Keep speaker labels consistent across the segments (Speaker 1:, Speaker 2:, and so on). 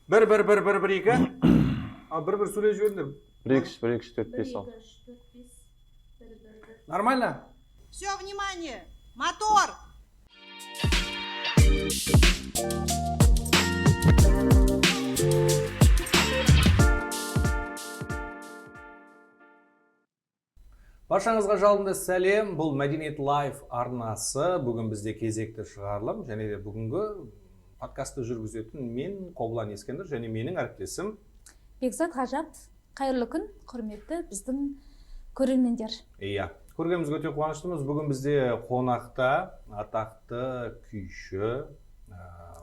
Speaker 1: Bir, iki. Bir söyle жіберіңдер.
Speaker 2: 1, 2, 4, 5, 6.
Speaker 1: Нормально?
Speaker 3: Все, внимание! Мотор!
Speaker 1: Баршаңызға жалынды сәлем. Бұл Мәдениет Лайф арнасы. Бүгін бізде кезекті шығарылым. Және де бүгінгі подкастты жүргізетін мен Қобылан Ескендір және менің әріптесім
Speaker 4: Бекзат Ғажап. Қайырлы күн, құрметті біздің көрермендер.
Speaker 1: Иә, көргенімізге өте қуаныштымыз. Бүгін бізде қонақта атақты күйші,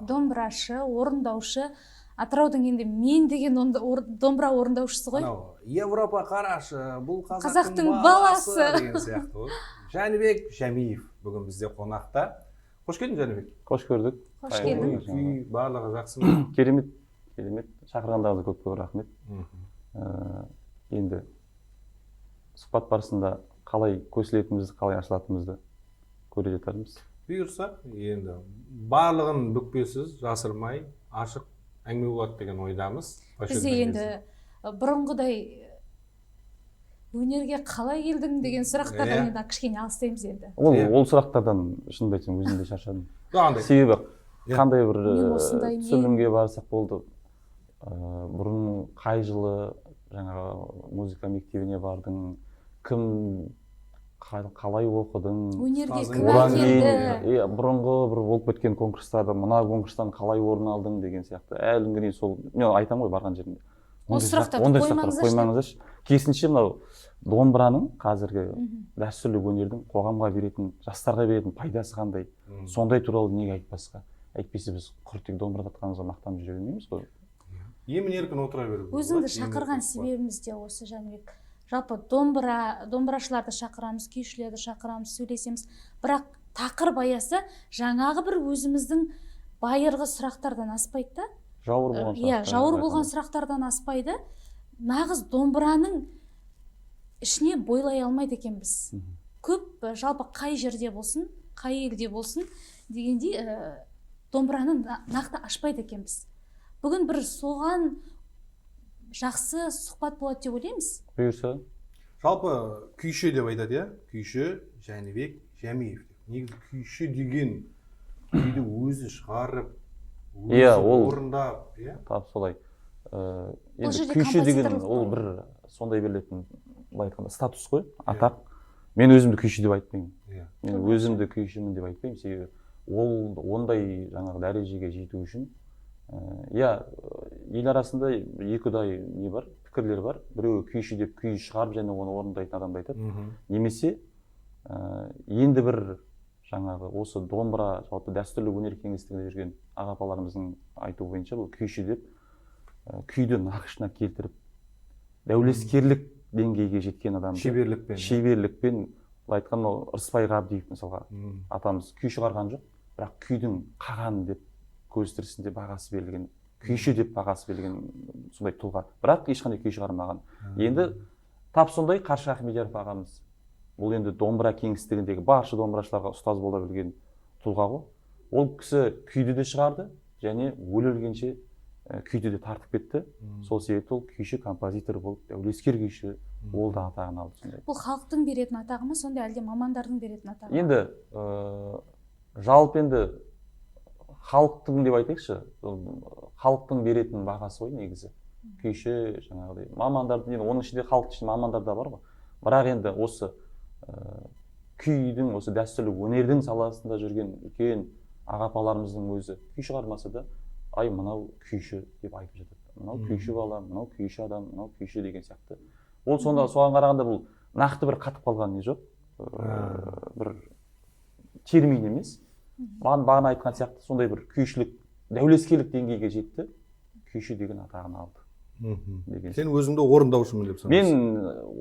Speaker 4: Домбырашы, орындаушы. Атыраудың енді мен деген домбыра орындаушысы ғой.
Speaker 1: Европа қарашы, бұл
Speaker 4: қазақтың баласы
Speaker 1: деген сияқты ғой. Жәнібек Жәмиев бүгін бізде қонақта. Қош келдің, Жәнібек.
Speaker 2: Қош көрдік.
Speaker 4: Қош келдің.
Speaker 1: Күй барлығы жақсы ма?
Speaker 2: Керемет. Шақырғандарыңызға көп рахмет. Енді сұхбат барысында қалай көсілетімізді, қалай ашылатынымызды көре жатармыз.
Speaker 1: Бұйырса, енді барлығын бүкпесіз, жасырмай, ашық әңгіме болады деген ойдамыз.
Speaker 4: Біз енді бұрынғыдай өнерге қалай келдің деген сұрақтардан енді кішкене алыстаймыз енді.
Speaker 2: Ол сұрақтардан шынымды айтсам өзім де шаршадым. Себебі қандай бір түсірілімге барсақ болды. Бұрын қай жылы жаңағы музыка мектебіне бардың, кім қалай оқыдың,
Speaker 4: өнерге кім әкелді,
Speaker 2: бұрынғы бір болып кеткен конкурстарда мына конкурстан қалай орын алдың деген сияқты. Әлі күнге дейін сол мен айтамын ғой барған жерімде.
Speaker 4: Осы сұрақтарды
Speaker 2: қоймаңыздаршы. Керісінше мынау домбыраның қазіргі дәстүрлі өнердің қоғамға беретін, жастарға беретін пайдасы қандай? Сондай туралы неге айтпасқа? Әйтпесе біз құр тек домбыра тартқанымызға мақтанып жүре бермейміз ғой.
Speaker 1: Емін-еркін отыра беру.
Speaker 4: Өзіңді шақырған себебіміз де осы, Жәнібек. Жалпы домбырашыларды шақырамыз, күйшілерді шақырамыз, сөйлесеміз. Бірақ тақырып аясы жаңағы бір өзіміздің байырғы сұрақтардан аспайды да. Жауыр болған сұрақтардан аспайды. Нағыз домбыраның ішіне бойлай алмайды екенбіз. Көп жалпы қай жерде болсын, қай елде болсын дегендей домбыраны нақты ашпайды екенбіз. Бүгін бір соған жақсы сұхбат болады деп ойлаймыз.
Speaker 2: Бұйырса.
Speaker 1: Жалпы күйші деп айтады, иә? Күйші Жәнібек Жәмиев. Негізі күйші деген күйді өзі шығарып, өзі орындап, иә?
Speaker 2: Тап солай. Енді күйші деген ол бір сондай берілетін, былай айтқанда, статус қой, атақ. Мен өзімді күйші деп айтпаймын. Мен өзімді күйшімін деп айтпаймын. Себебі ол ондай жаңағы дәрежеге жету үшін ел арасында екіұдай не бар, пікірлер бар. Біреуі күйші деп күй шығарып және оны орындайтын адамды айтады. Немесе енді бір жаңағы осы домбыра жалпы дәстүрлі өнер кеңістігінде жүрген ағапаларымыздың айтуы бойынша бұл күйші деп күйді нақышына келтіріп дәулескерлік деңгейге жеткен адам. Шеберлікпен былай айтқанда Ырысбай Ғабдиев мысалға атамыз күй шығарған жоқ, бірақ күйдің қағаны деп көз тірісінде бағасы берілген, күйші деп бағасы берілген сондай тұлға. Бірақ ешқандай күй шығармаған. Енді тап сондай Қаршы Ахмедияров ағамыз. Бұл енді домбыра кеңістігіндегі барша домбырашыларға ұстаз бола білген тұлға ғой. Ол кісі күйді де шығарды және өле-өлгенше күйді де тартып кетті. Сол себепті ол күйші, композитор болып, дәулескер күйші ол да атағын алды сондай.
Speaker 4: Бұл халықтың беретін атағы ма, сондай әлде мамандардың беретін атағы ма?
Speaker 2: Енді жалпы енді халықтың деп айтайықшы, халықтың беретін бағасы ғой негізі. Күйші, жаңағыдай мамандардың, енді оның ішінде халық ішінде мамандар да бар ғой. Бірақ енді осы күйдің, осы дәстүрлі өнердің саласында жүрген үлкен ағапаларымыздың өзі күй шығармаса да, ай мынау күйші деп айтып жатады. Мынау күйші бала, мынау күйші адам, мынау күйші деген сияқты. Ол сонда соған қарағанда бұл нақты бір қатып қалған не жоқ. Бір термин емес. Бағана айтқан сияқты сондай бір күйшілік, дәулескерлік деңгейге жетті, күйші деген атағын алды.
Speaker 1: Сен өзіңді орындаушымын деп санайсың?
Speaker 2: Мен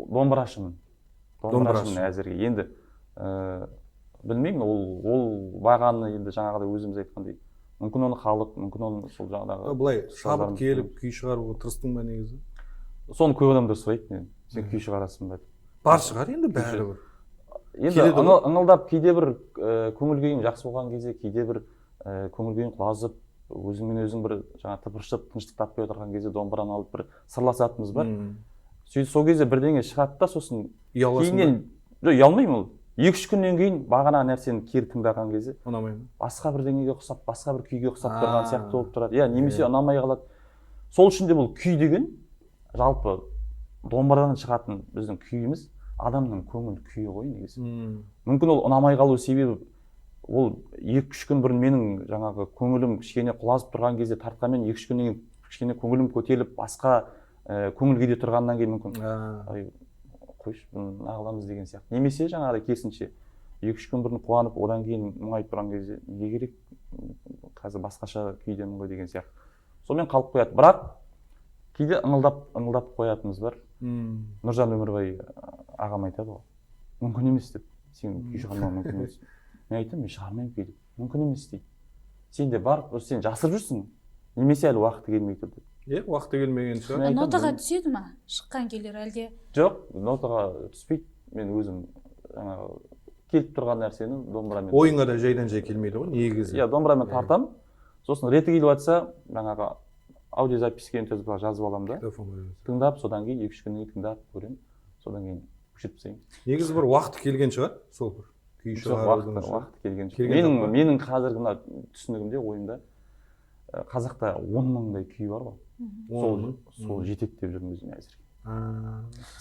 Speaker 2: домбырашымын. Домбырашымын әзірге. Енді білмеймін, ол бағаны енді жаңағыдай өзіміз айтқандай, мүмкін оны халық, мүмкін оны сол жаңағы
Speaker 1: былай шабыт келіп күй шығаруға тырыстың ба негізі?
Speaker 2: Соны көп адамдар сұрайды, сен күй шығарасың ба деп.
Speaker 1: Бар шығар енді бәрібір.
Speaker 2: Енді ыңылдап кейде бір көңіл күйің жақсы болған кезде, кейде бір көңіл күйің құлазып өзіңмен өзің бір жаңа тыпыршып тыныштық таппай отырған кезде домбыраны алып бір сырласатынымыз бар. Сөйтіп сол кезде бірдеңе шығады да сосын кейіннен ұялмаймын ол. 2-3 күннен кейін бағанағы нәрсені кері тыңдаған кезде
Speaker 1: ұнамаймын.
Speaker 2: Басқа бірдеңеге ұқсап, басқа бір күйге ұқсап тұрған сияқты болып тұрады. Иә, немесе ұнамай қалады. Сол үшін де бұл күй деген жалпы домбырадан шығатын біздің күйіміз адамның көңіл күйі ғой негізі. Мүмкін ол ұнамай қалу себебі ол 2-3 күн бұрын менің жаңағы көңілім кішкене құлазып тұрған кезде тартқанмен 2-3 күннен кейін кішкене көңілім көтеріліп басқа көңіл күйде тұрғаннан кейін мүмкін қойшы бұны ағыламыз деген сияқты. Немесе жаңағыдай керісінше 2-3 күн бұрын қуанып одан кейін мұңайып тұрған кезде неге керек қазір басқаша күйдемін ғой деген сияқты. Сонымен қалып қояды. Бірақ кейде ыңылдап қоятынымыз бар. Нұржан Өмірбай ағам айтады ғой, мүмкін емес деп, сен күй шығармауың мүмкін емес. Мен айтамын, мен шығармаймын күй деп. Мүмкін емес дейді. Сен де бар, сен жасырып жүрсің. Немесе әлі уақыты келмей тұр деп.
Speaker 1: Уақыты келмеген шығар.
Speaker 4: Нотаға түседі ма шыққан күйлер әлде?
Speaker 2: Жоқ, нотаға түспейді. Мен өзім жаңағы келіп тұрған нәрсені домбырамен.
Speaker 1: Ойыңа да жайдан жай келмейді ғой негізі.
Speaker 2: Иә, домбырамен тартамын. Сосын реті келіп жатса, жаңағы аудиозаписке жазып аламын да. Тыңдап, содан кейін 2-3 күннен кейін тыңдап көремін. Содан кейін көшіріп тастаймын.
Speaker 1: Негізі бір уақыт келген шығар, сол бір күй шығарудың.
Speaker 2: Уақыт келген шығар. Менің қазіргі мына түсінігімде, ойымда қазақта 10 мыңдай күй бар ғой. Сол жетеді деп жүрмін өзім әзірге.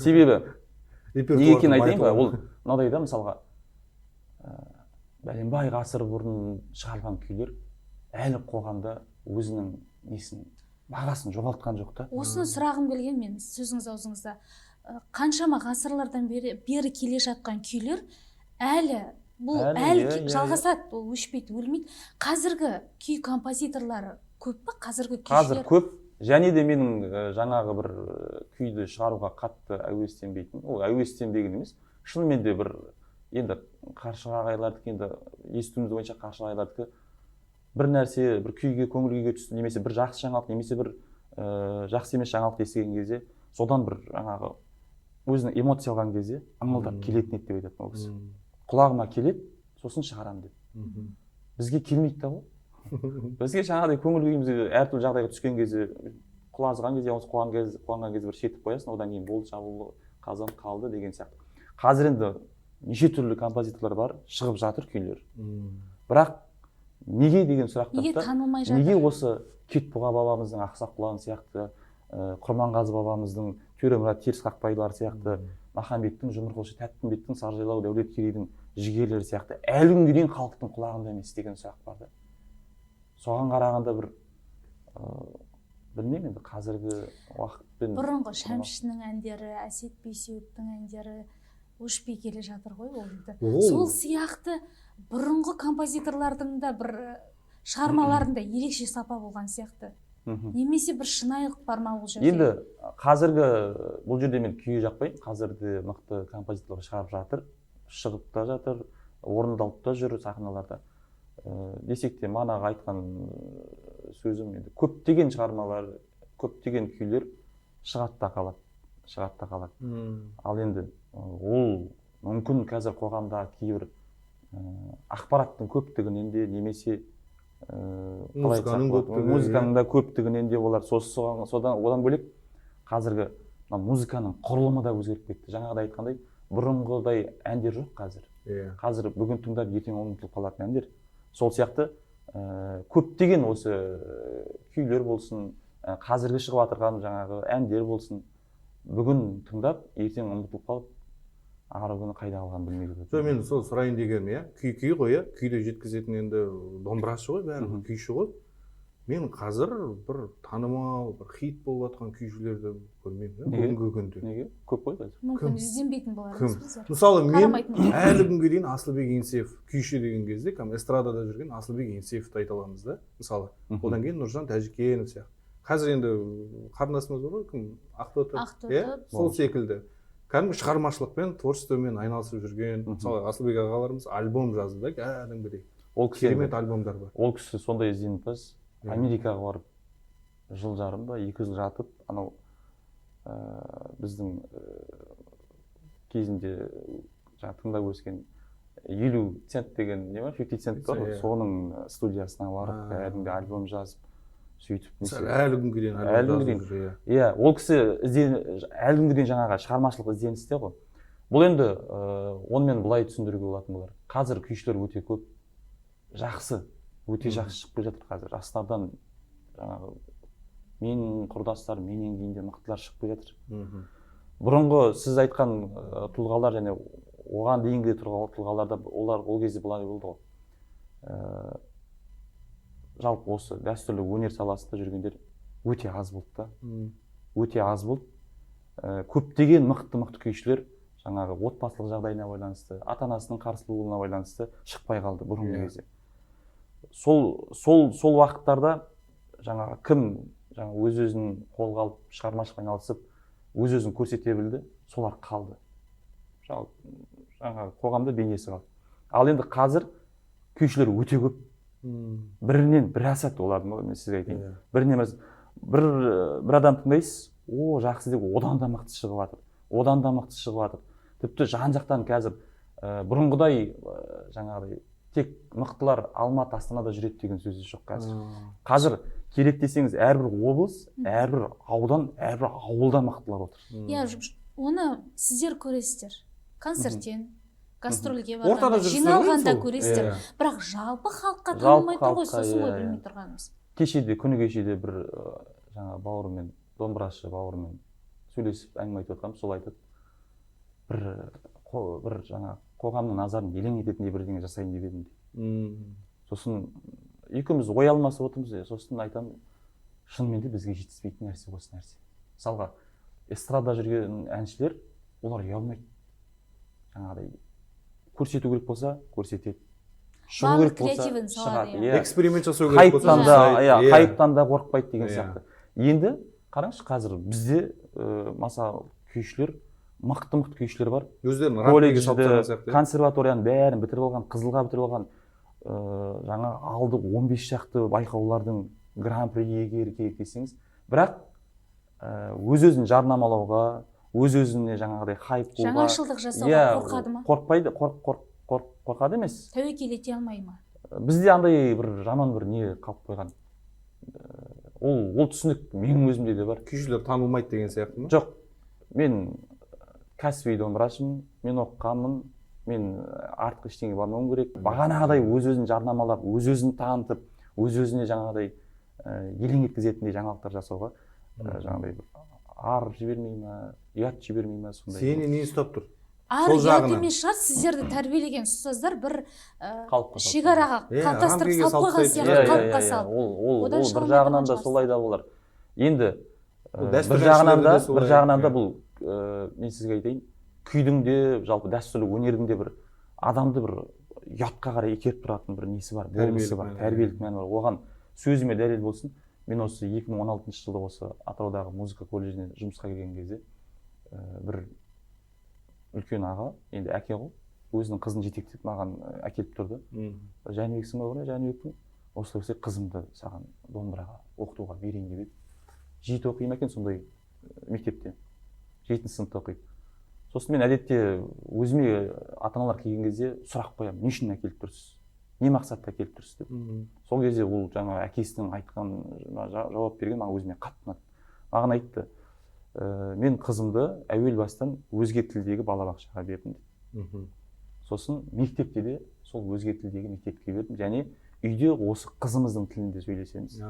Speaker 2: Себебі неге екенін айтайын ба? Ол мынадай да, мысалға бәленбай ғасыр бұрын шығарылған күйлер әлі қоғамда өзінің несін бағасын жоғалтқан жоқ та.
Speaker 4: Осыны сұрағым келген мен сөзіңіз аузыңызда. Қаншама ғасырлардан бері келе жатқан күйлер әлі жалғасады, ол өшпейді, өлмейді. Қазіргі күй композиторлары көп па? Қазіргі күйшілер?
Speaker 2: Қазір көп. Және де менің жаңағы бір күйді шығаруға қатты әуестенбейтін, ол әуестенбеген емес. Шынымен де бір енді Қаршыға ағайлардікі, енді естуіміз бойынша Қаршыға ағайлардікі бір нәрсе, бір күйге, көңіл күйге түсті, немесе бір жақсы жаңалық, немесе бір жақсы емес жаңалық естіген кезде, содан бір жаңағы өзінің эмоция алған кезде ыңылдап келетін еді деп айтатын ол кісі. Құлағыма келеді, сосын шығарамын деп. Бізге келмейді да ғой. Бізге жаңағыдай көңіл күйіміз әртүрлі жағдайға түскен кезде, құлазыған кезде, қуанған кезде бір шетіп қоясың, одан кейін болды, жабылды, қазан қалды деген сияқты. Қазір енді неше түрлі композиторлар бар, шығып жатыр күйлер. Бірақ неге деген сұрақтар
Speaker 4: неге танылмай жатыр?
Speaker 2: Неге осы Кетбұға бабамыздың, Ақсақ Құлан сияқты, Құрманғазы бабамыздың, Төремұрат Терісқақпайлар сияқты, Махамбеттің, Жұмырқұлшы Тәттімбеттің, Саржайлау Дәулеткерейдің жігерлері сияқты әлі күнге дейін халықтың құлағында емес деген сұрақ бар да. Соған қарағанда бір білмеймін енді қазіргі уақытпен
Speaker 4: бұрынғы Шәмшінің әндері, Әсет Бейсеуовтің әндері өшпей келе жатыр ғой ол дейді. Сол сияқты бұрынғы композиторлардың да бір шығармаларында ерекше сапа болған сияқты. Немесе бір шынайылық бар ма ол жерде?
Speaker 2: Енді қазіргі бұл жерде мен күйе жақпаймын. Қазірде мықты композиторлар шығарып жатыр, шығып та жатыр, орындалып та жүр сахналарда. Десек те манағы айтқан сөзім енді көптеген шығармалар, көптеген күйлер шығады да қалады. Ал енді ол мүмкін қазір қоғамда кейбір ақпараттың көптігінен де немесе музыканың да көптігінен де олар одан бөлек қазіргі музыканың құрылымы да өзгеріп кетті. Жаңағыдай айтқандай бұрынғыдай әндер жоқ қазір. Қазір бүгін тыңдап ертең ұмытылып қалатын әндер. Сол сияқты көптеген осы күйлер болсын, қазіргі шығып жатырған жаңағы әндер болсын, бүгін тыңдап ертең ұмытылып қалып ары күні қайда қалғанын білмейді.
Speaker 1: Мен сол сұрайын дегенім, иә, күй ғой, күйді жеткізетін енді домбырашы ғой, бәрі күйші ғой. Мен қазір бір танымал, бір хит болып жатқан күйшілерді көрмеймін, бүгінгі күнде.
Speaker 2: Неге? Көп қой қазір.
Speaker 4: Мүмкін ізденбейтін болармыз біздер.
Speaker 1: Мысалы мен әлі күнге дейін Асылбек Еңсеев күйші деген кезде, эстрадада жүрген Асылбек Еңсеевті айта аламыз да, мысалы. Одан кейін Нұржан Тәжікенов сияқты. Қазір енді қарындасымыз бар ғой, кім? Ақтоты. Сол секілді. Кәдімгі шығармашылықпен, творчествомен айналысып жүрген, мысалы Асылбек ағаларымыз альбом жазды да, кәдімгідей. Керемет альбомдар бар.
Speaker 2: Ол кісі сондай ізденімпаз. Америкаға барып жыл жарым ба 2 жыл жатып, анау біздің кезінде жаңа тыңдап өскен 50 цент деген не бар, 50 цент бар,
Speaker 1: Иә.
Speaker 2: соның студиясына барып, кәдімгі альбом жазып, сөйтіп.
Speaker 1: Әлі күнге дейін
Speaker 2: Әлі күнге дейін. Иә, ол кісі әлі күнге дейін жаңағы шығармашылық ізденісте ғой. Бұл енді онымен былай түсіндіруге болатын болар. Қазір күйшілер өте көп, жақсы, өте жақсы шығып келе жатыр қазір. Жастардан жаңағы менің құрдастар, менен кейін де мықтылар шығып келе жатыр. Бұрынғы сіз айтқан тұлғалар және оған дейінгі тұлғаларда олар ол кезде былай болды ғой. Жалпы осы дәстүрлі өнер саласында жүргендер өте аз болды да. Өте аз болды. Көптеген мықты күйшілер жаңағы отбасылық жағдайына байланысты, ата-анасының қарсылығына байланысты шықпай қалды бұрынғы кезде. Сол уақыттарда жаңағы кім өз-өзін қолға алып шығармашылық айналысып, өз-өзін көрсете білді, солар қалды. Жаңағы қоғамда бейнесі қалды. Ал енді қазір күйшілер өте көп. Бірінен бір асады олардың, мен сізге айтайын. Бір адам тыңдайсыз, о, жақсы деп, одан да мықты шығып жатыр. Тіпті жан-жақтан қазір бұрынғыдай жаңағыдай тек мықтылар Алматы, Астанада жүреді деген сөз жоқ қазір. Қазір керек десеңіз әрбір облыс, әрбір аудан, әрбір ауылда мықтылар отыр.
Speaker 4: Иә, оны сіздер көресіздер. Концерттен, гастрольге барғанда, жиналғанда көресіздер. Бірақ жалпы халыққа танылмай тұр ғой, сосын ғой білмей тұрғанымыз.
Speaker 2: Күні кешеде бір жаңа бауырымен, домбырашы бауырымен сөйлесіп әңгіме айтып отырғанбыз, сол айтады. Бір жаңа қоғамның назарын елең ететіндей бірдеңе жасайын деп едім. Сосын екеуміз ой алмасып отырмыз, сосын айтамын, шынымен де бізге жетіспейтін нәрсе осы нәрсе. Мысалға, эстрада жүрген әншілер, олар ұялмайды. Жаңағыдай көрсету керек болса, көрсетеді. Шығу керек болса, шығады.
Speaker 1: Эксперимент жасау керек болса,
Speaker 2: хайптан да қорықпайды деген сияқты. Енді қараңызшы, қазір бізде мысалы күйшілер, мықты күйшілер бар.
Speaker 1: Өздерінің
Speaker 2: колледжді, консерваторияның бәрін бітіріп алған, қызылға бітіріп алған, жаңа алды 15 шақты байқаулардың гран-при иегері керек десеңіз, бірақ өз-өзін жарнамалауға, өз-өзіне жаңағыдай хайп қылуға,
Speaker 4: жаңашылдық жасауға қорқады ма?
Speaker 2: Қорқпайды, қорқады емес.
Speaker 4: Тәуекел ете алмай ма?
Speaker 2: Бізде андай бір жаман бір не қалып қойған. Ол түсінік менің өзімде де бар.
Speaker 1: Күйшілер танылмайды деген сияқты ма?
Speaker 2: Жоқ, мен кәсіби домбырашымын, мен оқығанмын, мен артық ештеңе бармауым керек. Бағанағыдай өз-өзін жарнамалап, өз-өзін танытып, өз-өзіне жаңағыдай елең еткізетіндей жаңалықтар жасауға жаңағыдай ар жібермей ма, ұят жібермей ма, сондай.
Speaker 1: Сені не ұстап тұр?
Speaker 4: Ар ұят емес шығар, сіздерді тәрбиелеген ұстаздар бір шекараға қалыптастырып салып қойған сияқты қалыпқа салып.
Speaker 2: Ол бір жағынан да солай да болар. Енді бір жағынан да бұл мен сізге айтайын, күйдің де, жалпы дәстүрлі өнердің де бір адамды бір ұятқа қарай итеріп тұратын бір несі бар, болмысы бар, тәрбиелік мәні бар. Оған сөзіме дәлел болсын, мен осы 2016 жылы осы Атыраудағы музыка колледжіне жұмысқа келген кезде бір үлкен аға, енді әке ғой, өзінің қызын жетектеп маған әкеліп тұрды. Жәнібексің ба ғой, Жәнібекпін. Осылай қызымды саған домбыраға оқытуға берейін деп еді. 7 оқимын екен сондай мектепте. 7 сыныпта оқиды. Сосын мен әдетте өзіме ата-аналар келген кезде сұрақ қоямын, не үшін әкеліп тұрсыз? Не мақсатта әкеліп тұрсыз деп. Сол кезде ол жаңа әкесінің айтқан жауап берген маған өзіме қатты ұнады. Маған айтты, мен қызымды әуел бастан өзге тілдегі балабақшаға бердім деп. Сосын мектепте де сол өзге тілдегі мектепке бердім, және үйде осы қызымыздың тілінде сөйлесеміз.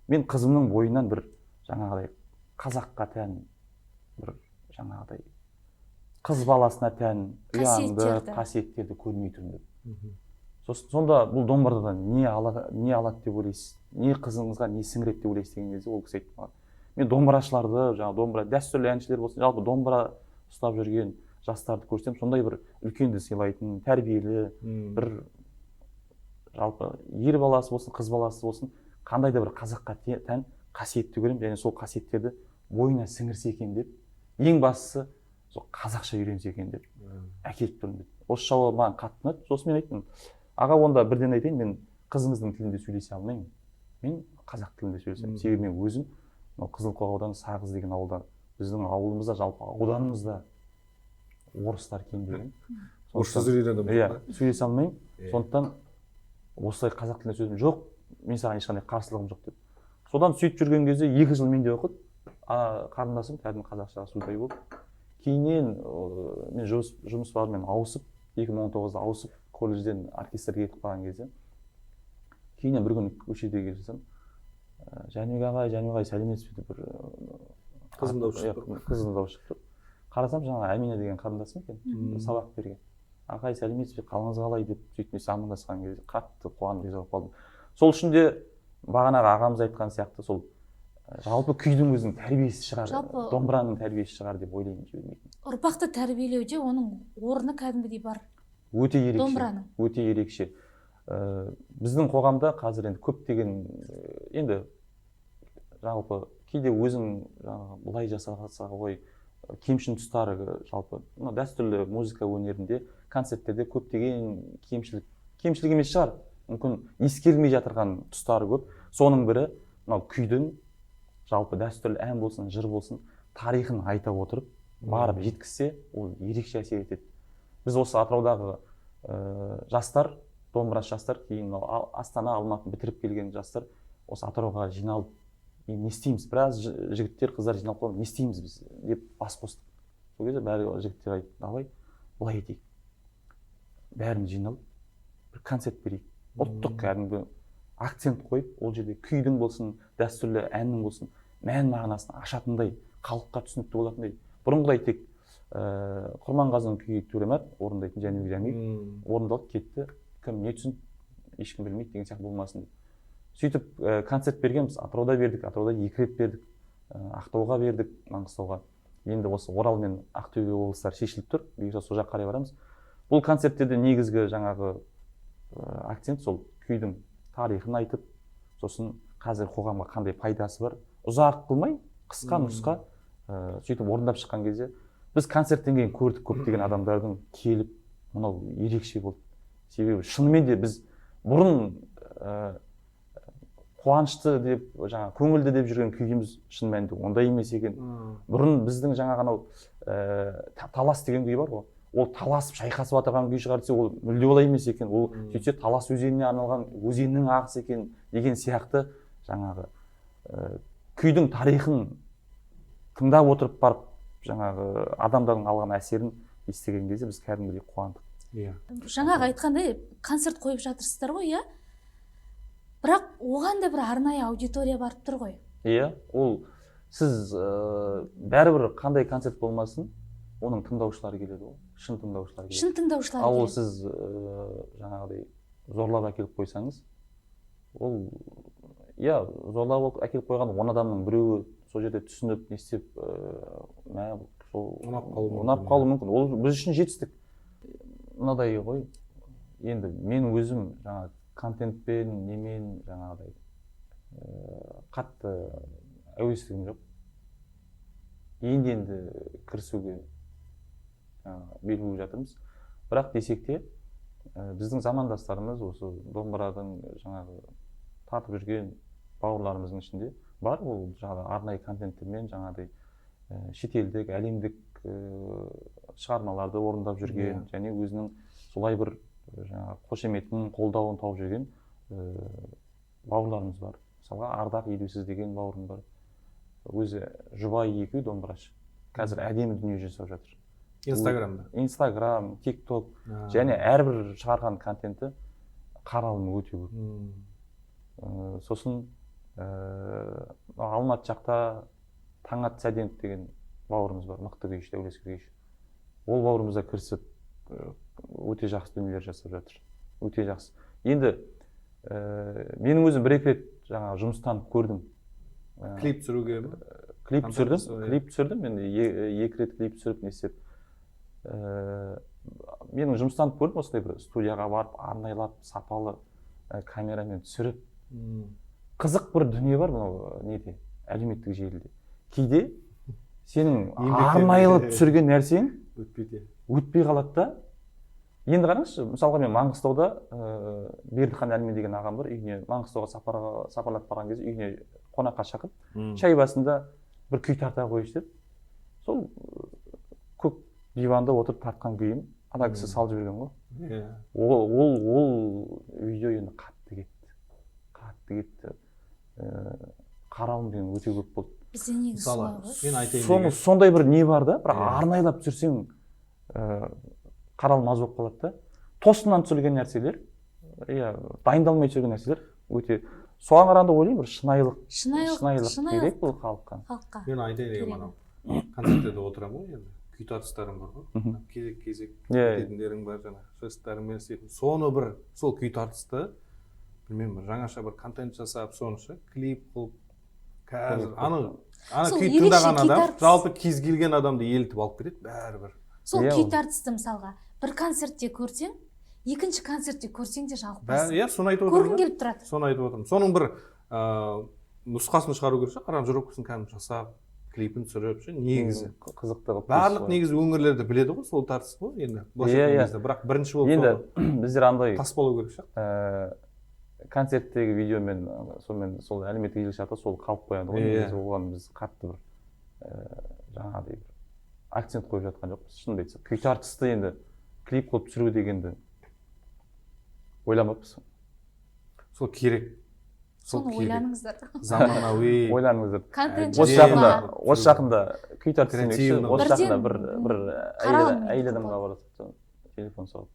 Speaker 2: Мен қызымның бойынан бір жаңағыдай қазаққа тән бір жаңағыдай қыз баласына тән ұянды қасиеттерді көрмей тұрмын деп. Сонда бұл домбырадан не алады деп ойлайсыз, не қызыңызға не сіңіреді деп ойлайсыз деген кезде ол кісі айтты маған. Мен домбырашыларды, жаңағы домбыра дәстүрлі әншілер болсын, жалпы домбыра ұстап жүрген жастарды көрсем, сондай бір үлкенді сыйлайтын, тәрбиелі, бір жалпы ер баласы болсын, қыз баласы болсын, қандай да бір қазаққа тән қасиетті көремін, және сол қасиеттерді бойына сіңірсе екен деп, ең бастысы сол қазақша үйренсе екен деп әкеліп тұрмын деп. Осы жауап маған қатты ұнады. Сосын мен айттым, аға, онда бірден айтайын, мен қызыңыздың тілінде сөйлесе алмаймын. Мен қазақ тілінде сөйлесемін. Себебі мен өзім Қызылқоға ауданы Сағыз деген ауылда, біздің ауылымызда, жалпы ауданымызда орыстар кең деген.
Speaker 1: орысша сөйлеген
Speaker 2: иә сөйлесе алмаймын.
Speaker 1: Иә.
Speaker 2: Сондықтан осылай қазақ тілінде сөйледім. Жоқ, мен саған ешқандай қарсылығым жоқ деп. Содан сөйтіп жүрген кезде 2 жыл менде оқыды. Қарындасым кәдімгі қазақшаға судай болды. Кейіннен мен жұмыс бабымен ауысып, 2019-да ауысып, колледжден оркестрге кетіп қалған кезде. Кейіннен бір күні көшеде келе жатсам, Жәнібек ағай сәлеметсіз бе деп бір
Speaker 1: Қызым дауыс шығып тұр.
Speaker 2: Қызым дауыс шығып тұр. Қарасам жаңа Әмина деген қарындасым екен, сабақ берген. Ағай сәлеметсіз бе, қалыңыз қалай деп сөйтіп амандасқан кезде қатты қуанып риза болып қалдым. Сол үшін де бағанағы ағамыз айтқан сияқты сол жалпы күйдің өзінің тәрбиесі шығар, домбыраның тәрбиесі шығар деп ойлаймын жібермейтін.
Speaker 4: Ұрпақты тәрбиелеуде оның орны кәдімгідей бар.
Speaker 2: Өте ерекше.
Speaker 4: Домбыраның.
Speaker 2: Өте ерекше. Біздің қоғамда қазір енді көптеген енді жалпы кейде өзің жаңағы былай жасаса ғой кемшін тұстары жалпы дәстүрлі музыка өнерінде концерттерде көптеген кемшілік емес шығар, мүмкін ескерілмей жатырған тұстары көп. Соның бірі мынау күйдің жалпы дәстүрлі ән болсын, жыр болсын, тарихын айта отырып барып жеткізсе, ол ерекше әсер етеді. Біз осы Атыраудағы жастар, домбырашы жастар, кейін Астана, Алматы бітіріп келген жастар осы Атырауға жиналып, не істейміз? Біраз жігіттер, қыздар жиналып қалып, не істейміз біз деп бас қостық. Сол кезде бәрі жігіттер айтты, давай былай етейік. Бәріміз жиналып, бір концерт берейік. Ұлттық кәдімгі акцент қойып, ол жерде күйдің болсын, дәстүрлі әннің болсын, мән мағынасын ашатындай, халыққа түсінікті болатындай. Бұрынғыдай тек Құрманғазының күйі Төремат орындайтын Жәнібек орындалып кетті. Кім не түсін, ешкім білмейді деген сияқты болмасын деп. Сөйтіп концерт бергенбіз, Атырауда бердік, Атырауда 2 рет бердік, Ақтауға бердік, Маңғыстауға. Енді осы Орал мен Ақтөбе облыстары шешіліп тұр, бұйырса сол жаққа қарай барамыз. Бұл концерттерде негізгі жаңағы акцент сол күйдің тарихын айтып, сосын қазір қоғамға қандай пайдасы бар, ұзақ қылмай, қысқа нұсқа сөйтіп орындап шыққан кезде біз концерттен кейін көрдік көптеген адамдардың келіп, мынау ерекше болды. Себебі шынымен де біз бұрын қуанышты деп, жаңа көңілді деп жүрген күйіміз шын мәнінде ондай емес екен. Бұрын біздің жаңа анау талас деген күй бар ғой. Ол таласып шайқасып жатырған күй шығар десе, ол мүлде олай емес екен. Ол сөйтсе талас өзеніне арналған өзеннің ағысы екен деген сияқты жаңағы күйдің тарихын тыңдап отырып барып жаңағы адамдардың алған әсерін естіген кезде біз кәдімгідей қуандық.
Speaker 4: Жаңағы айтқандай концерт қойып жатырсыздар ғой, иә? Бірақ оған да бір арнайы аудитория барып тұр ғой.
Speaker 2: Иә, ол сіз бәрібір қандай концерт болмасын, оның тыңдаушылары келеді ғой. Шын тыңдаушылар келеді.
Speaker 4: Шын тыңдаушылар келеді.
Speaker 2: Ал ол сіз жаңағыдай зорлап әкеліп қойсаңыз, ол иә, зорлап әкеліп қойған 10 адамның біреуі сол жерде түсініп, не істеп, ұнап қалуы мүмкін. Ол біз үшін жетістік. Мынадай ғой, енді мен өзім жаңағы контентпен, немен жаңағыдай қатты әуестігім жоқ. Енді кірісуге бел буып жатырмыз. Бірақ десек те, біздің замандастарымыз осы домбырадан жаңағы тартып жүрген бауырларымыздың ішінде бар. Ол жаңағы арнайы контенттермен жаңағыдай шетелдік, әлемдік шығармаларды орындап жүрген және өзінің солай бір жаңағы қошеметін, қолдауын тауып жүрген бауырларымыз бар. Мысалға Ардақ Елеусіз деген бауырым бар. Өзі жұбайы екеуі домбырашы. Қазір әдемі дүние жасап жатыр.
Speaker 1: Инстаграмда.
Speaker 2: Инстаграм, тикток және әрбір шығарған контенті қаралымы өте көп. Сосын Алматы жақта Таңат Сәденов деген бауырымыз бар, мықты күйші, дәулескер күйші. Ол бауырымызда кірісіп өте жақсы дүниелер жасап жатыр. Өте жақсы. Енді менің өзім 1-2 рет жаңағы жұмыстан көрдім.
Speaker 1: Клип түсіруге ме?
Speaker 2: Клип түсірдім. Мен 2 рет клип түсіріп не істеп. Менің жұмыстан көрдім, осылай бір студияға барып, арнайлап, сапалы камерамен түсіріп. Қызық бір дүние бар мынау неде, әлеуметтік желіде. Кейде сенің арнайлап түсірген нәрсең өтпей қалады да. Енді қараңызшы, мысалға мен Маңғыстауда Бердіхан Әлмен деген ағам бар, үйіне Маңғыстауға сапарлап барған кезде үйіне қонаққа шақырып, шай басында бір күй тарта қойшы деп. Сол көк диванда отырып тартқан күйім ана кісі салып жіберген ғой.
Speaker 1: Иә.
Speaker 2: Ол видео енді қатты кетті. Қаралым деген өте көп болды.
Speaker 4: бізде негізі солай ғой.
Speaker 1: Мен айтайын деген.
Speaker 2: Сондай бір не бар да, бір арнайлап түсірсең қаралым аз болып қалады да. Тосыннан түсірілген нәрселер, дайындалмай түсірген нәрселер өте. Соған қарағанда ойлаймын, бір шынайылық керек бұл халыққа.
Speaker 1: Мен айтайын деген анау концерттерде отырамын ғой енді. Күй тартыстарым бар ғой. Кезек кететіндерің бар жаңа. Жесттарыңмен істейтін. Соны бір сол күй тартысты білмеймін, бір жаңаша бір контент жасап, соны клип қылып қазір ана күй тыңдаған адам жалпы кез келген адамды елітіп алып кетеді бәрібір.
Speaker 4: Сол күй тартысты мысалға бір концертте көрсең, екінші концертте көрсең де жалықпайсың.
Speaker 1: Иә, соны айтып отырмын.
Speaker 4: Көргің келіп тұрады.
Speaker 1: Соны айтып отырмын. Соның бір нұсқасын шығару керек шығар. Аранжировкасын кәдімгі жасап, клипін түсіріп, негізі
Speaker 2: қызықты қылып.
Speaker 1: Барлық негізі өңірлерді біледі ғой сол тартыс қой енді. Бірақ бірінші болып
Speaker 2: енді біздер андай
Speaker 1: тас болу керек шығар.
Speaker 2: Концерттегі видеомен сонымен сол әлеуметтік желі арқылы сол қалып қояды ғой. Негізі оған біз қатты бір жаңағыдай акцент қойып жатқан жоқпыз. Шынымды айтсақ, күй тартысты енді клип қылып түсіру дегенді ойламаппыз.
Speaker 1: Сол керек.
Speaker 4: Соны ойланыңыздар.
Speaker 1: Заманауи.
Speaker 2: Ойланыңыздар.
Speaker 4: Контент
Speaker 2: осы жақында күй тартысы демекші, осы жақында бір әйел адамға барады, телефон соғып.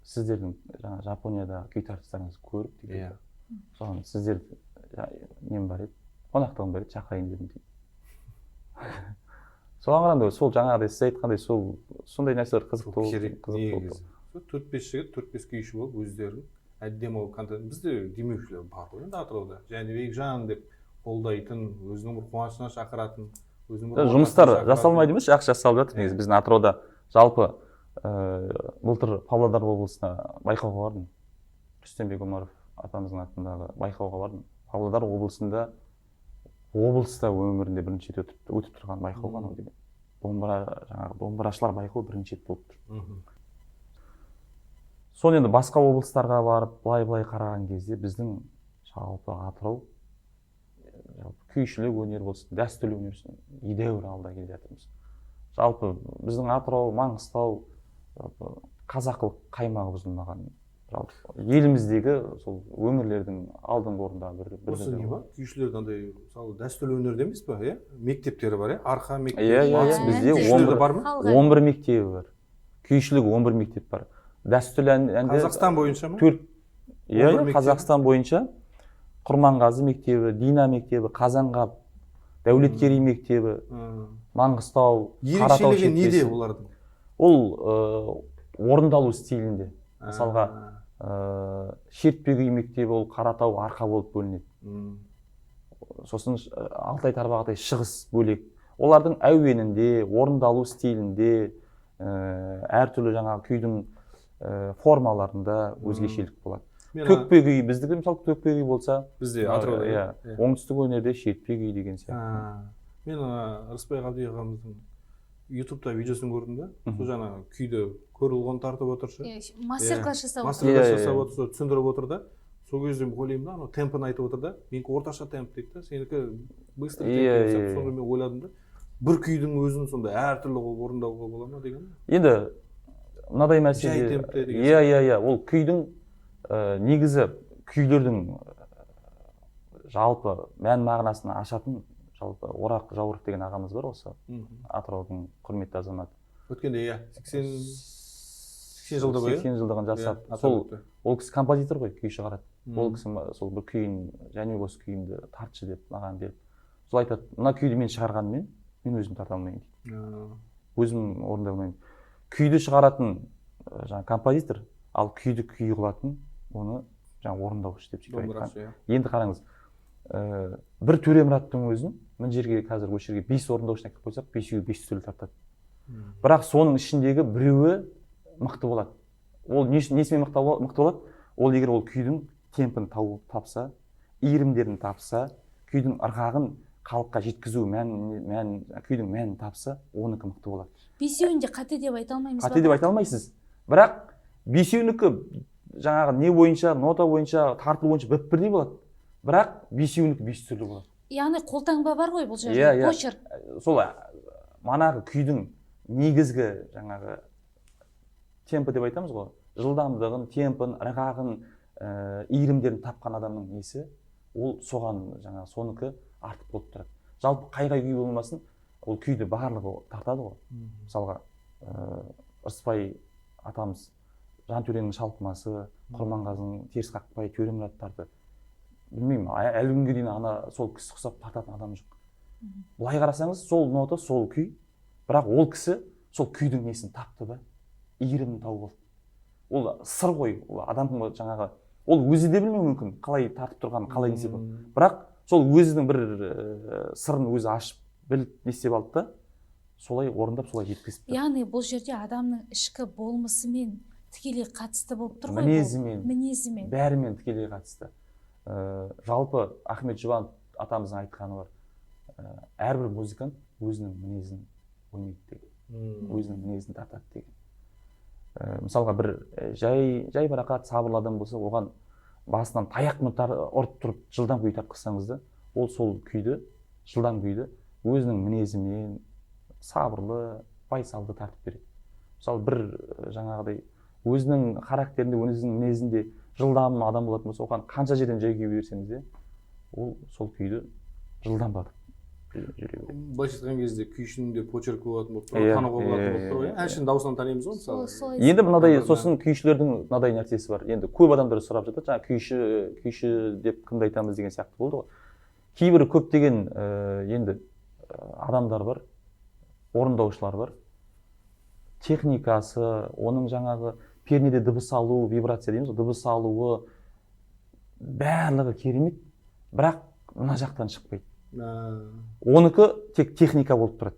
Speaker 2: Сіздердің жаңа Жапонияда күй тартыстарыңызды көріп деген. Соған сіздер нем бар еді, қонақтығым бар еді, шақырайын дедім дейді. Соған қарағанда сол жаңағыдай сіз айтқандай сондай нәрселер қызық болды.
Speaker 1: 4-5 жігіт, 4-5 күйші болып өздерін әдемі контент. Бізде демеушілер бар ғой енді Атырауда. Жәнібекжан деп қолдайтын, өзінің бір қуанышына шақыратын,
Speaker 2: жұмыстар жасалмайды емес, жақсы жасалып жатыр. Негізі біздің Атырауда жалпы былтыр Павлодар облысына байқауға бардым. Рүстембек Омаров атамыздың атындағы байқауға бардым. Павлодар облыста өңірінде бірінші рет өтіп тұрған байқау ғана деген. Домбырашылар байқауы бірінші рет болып тұр. Соны енді басқа облыстарға барып, былай қараған кезде біздің жалпы Атырау күйшілік өнер болсын, дәстүрлі өнер болсын, едәуір алда келе жатырмыз. Жалпы біздің Атырау, Маңғыстау қазақылық қаймағы бұзылмаған. Еліміздегі сол өңірлердің алдыңғы орында бір
Speaker 1: осы не бар? Күйшілерді андай мысалы дәстүрлі өнерде емес па, иә? Мектептері бар, иә? Арқа мектебі.
Speaker 2: Бізде 11 мектебі бар. Күйшілік 11 мектеп бар. Дәстүрлі әнде
Speaker 1: Қазақстан бойынша ма?
Speaker 2: Қазақстан бойынша Құрманғазы мектебі, Дина мектебі, Қазанғап, Дәулеткерей мектебі, Маңғыстау, Қаратау шектесі.
Speaker 1: Ерекшелігі неде олардың?
Speaker 2: Ол орындалу стилінде. Мысалға Шертпегей мектебі ол Қаратау, Арқа болып бөлінеді. Сосын Алтай, Тарбағатай, Шығыс бөлек. Олардың әуенінде, орындалу стилінде, әртүрлі жаңағы күйдің формаларында өзгешелік болады. Көкпегей, біздікі мысалы Көкпегей болса,
Speaker 1: бізде Атырауда,
Speaker 2: оңтүстік өнерде Шертпегей деген сияқты.
Speaker 1: Мен Рысбай Ғабди ағамыздың ютубта видеосын көрдім да, сол жаңа күйді көрілген тартып отыршы.
Speaker 4: Мастер-класс жасап
Speaker 1: отыр, түсіндіріп отыр да. Сол кезде ойлаймын да, темпін айтып отыр да. Менікі орташа темп дейді да, сенікі быстро темп деп. Сонда мен ойладым да, бір күйдің өзін сонда әртүрлі қылып орындауға бола ма деген.
Speaker 2: Енді мынадай мәселе, ол күйдің негізі күйлердің жалпы мән мағынасын ашатын жалпы Орақ Жаурық деген ағамыз бар осы Атыраудың құрметті азаматы.
Speaker 1: Өткенде 80 жылда бойы
Speaker 2: 80 жылдығын жасап, ол кісі композитор ғой, күй шығарады. Ол кісі сол бір күйін, және осы күйімді тартшы деп маған беріп. Сол айтады, мына күйді мен шығарғанмен мен өзім тарта алмаймын дейді. Өзім орындай алмаймын. Күйді шығаратын жаңа композитор, ал күйді күй қылатын оны жаңа орындаушы деп айтқан. Енді қараңыз, бір Төремұраттың өзін мына жерге қазір осы жерге 5 орындаушыны әкеліп қойсақ, 5-ге 5 түрлі тартады. Бірақ соның ішіндегі біреуі мықты болады. Ол несімен мықты болады? Ол егер ол күйдің темпін тапса, иірімдерін тапса, күйдің ырғағын халыққа жеткізу, күйдің мәнін тапса, оныкі мықты болады.
Speaker 4: Бесеуінде қате деп айта алмаймыз ба?
Speaker 2: Қате деп айта алмайсыз. Бірақ бесеуінікі жаңағы не бойынша, нота бойынша, тартылу бойынша бірдей болады. Бірақ бесеуінікі 5 түрлі болады.
Speaker 4: Яғни қолтаңба бар ғой бұл жерде, почерк.
Speaker 2: Сол манағы күйдің негізгі жаңағы темпі деп айтамыз ғой, жылдамдығын, темпін, ырғағын, иірімдерін тапқан адамның несі, ол соған жаңағы соныкі артық болып тұрады. Жалпы қай күй болмасын, ол күйді барлығы тартады ғой. Мысалға, Ырысбай атамыз Жантөренің шалқымасы, Құрманғазының теріс қақпай, Төремұраттарды білмеймін, әлі күнге дейін сол кісі ұқсап тартатын адам жоқ. Былай қарасаңыз, сол нота, сол күй, бірақ ол кісі сол күйдің несін тапты да, иірімін тауып алды. Ол сыр ғой, ол адамның жаңағы, ол өзі де білмеуі мүмкін, қалай тартып тұрғанын, қалай не істеп алды. Бірақ сол өзінің бір сырын өзі ашып, біліп не істеп алды да, солай орындап, солай жеткізіп тұр.
Speaker 4: Яғни бұл жерде адамның ішкі болмысымен тікелей қатысты болып тұр ғой.
Speaker 2: Мінезімен, бәрімен тікелей қатысты. Жалпы Ахмет Жұбанов атамыздың айтқаны бар. Әрбір музыкант өзінің мінезін ойнайды деген, өзінің мінезін тартады деген. Мысалға бір жай барақат сабырлы адам болса, оған басынан таяқпен ұрып тұрып жылдам күй тартқызсаңыз да, ол сол күйді, жылдам күйді өзінің мінезімен сабырлы, байсалды тартып береді. Мысалы бір жаңағыдай өзінің характерінде, өзінің мінезінде жылдам адам болатын болса, оған қанша жерден жай күй берсеңіз де, ол сол күйді жылдам батып жүре береді.
Speaker 1: Былайша айтқан кезде күйшінің де почеркі болатын болып тұр, тануға болатын болып тұр. Әншінің дауысынан танимыз ғой мысалы.
Speaker 2: Енді мынадай, сосын күйшілердің мынадай нәрсесі бар. Енді көп адамдар сұрап жатады, жаңа күйші деп кімді айтамыз деген сияқты болды ғой. Кейбір көптеген енді адамдар бар, орындаушылар бар. Техникасы, оның жаңағы пернеде дыбыс алу, вибрация дейміз, дыбыс алуы барлығы керемет, бірақ мына жақтан шықпайды. Оныкі тек техника болып тұрады.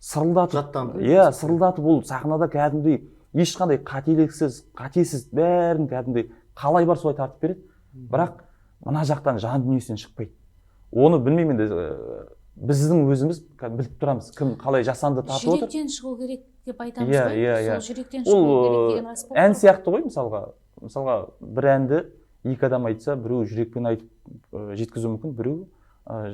Speaker 2: Сырылдатып, сырылдатып ол сахнада кәдімгідей ешқандай қатесіз бәрін кәдімгідей қалай бар солай тартып береді, бірақ мына жақтан жан дүниесінен шықпайды. Оны білмеймін енді, біздің өзіміз біліп тұрамыз, кім қалай жасанды тартып отыр.
Speaker 4: Жүректен шығу керек деп айтамыз ғой. Сол жүректен шығу керек деген рас па?
Speaker 2: Ән сияқты ғой, мысалға бір әнді екі адам айтса, біреу жүрекпен айтып жеткізу мүмкін, біреу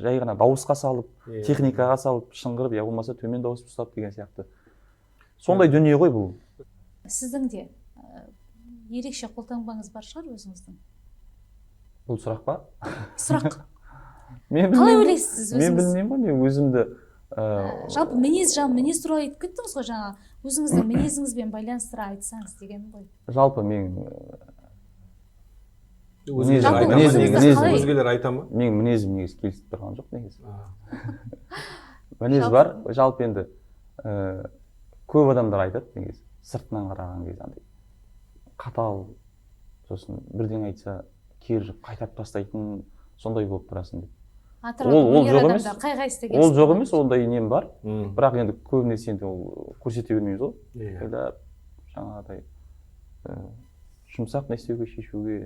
Speaker 2: жай ғана дауысқа салып, техникаға салып, шыңғырып, я болмаса төмен дауыс ұстап деген сияқты. Сондай дүние ғой бұл.
Speaker 4: Сіздің де ерекше қолтаңбаңыз бар шығар өзіңіздің?
Speaker 2: Бұл сұрақ па?
Speaker 4: Сұрақ. Қалай ойлайсыз өзіңіз?
Speaker 2: Мен білмеймін ғой, мен өзімді...
Speaker 4: Жалпы мінез туралы айтып кеттіңіз ғой жаңа, өзіңіздің мінезіңізбен байланыстыра айтсаңыз деген ғой.
Speaker 2: Жалпы мен...
Speaker 1: Өзгелер айта ма?
Speaker 2: Мен мінезім негізі келісіп тұрған жоқ негізі. Мінез бар, жалпы енді көп адамдар айтады негізі, сыртынан қараған кезде андай қатал, сосын бірден айтса кері қайтап тастайтын, сондай болып тұрасың деп. Ол жоқ емес, ондай нем бар, бірақ енді көбінесе енді ол көрсете бермейміз ғой. Жаңағыдай жұмсақ нәрсеге шешуге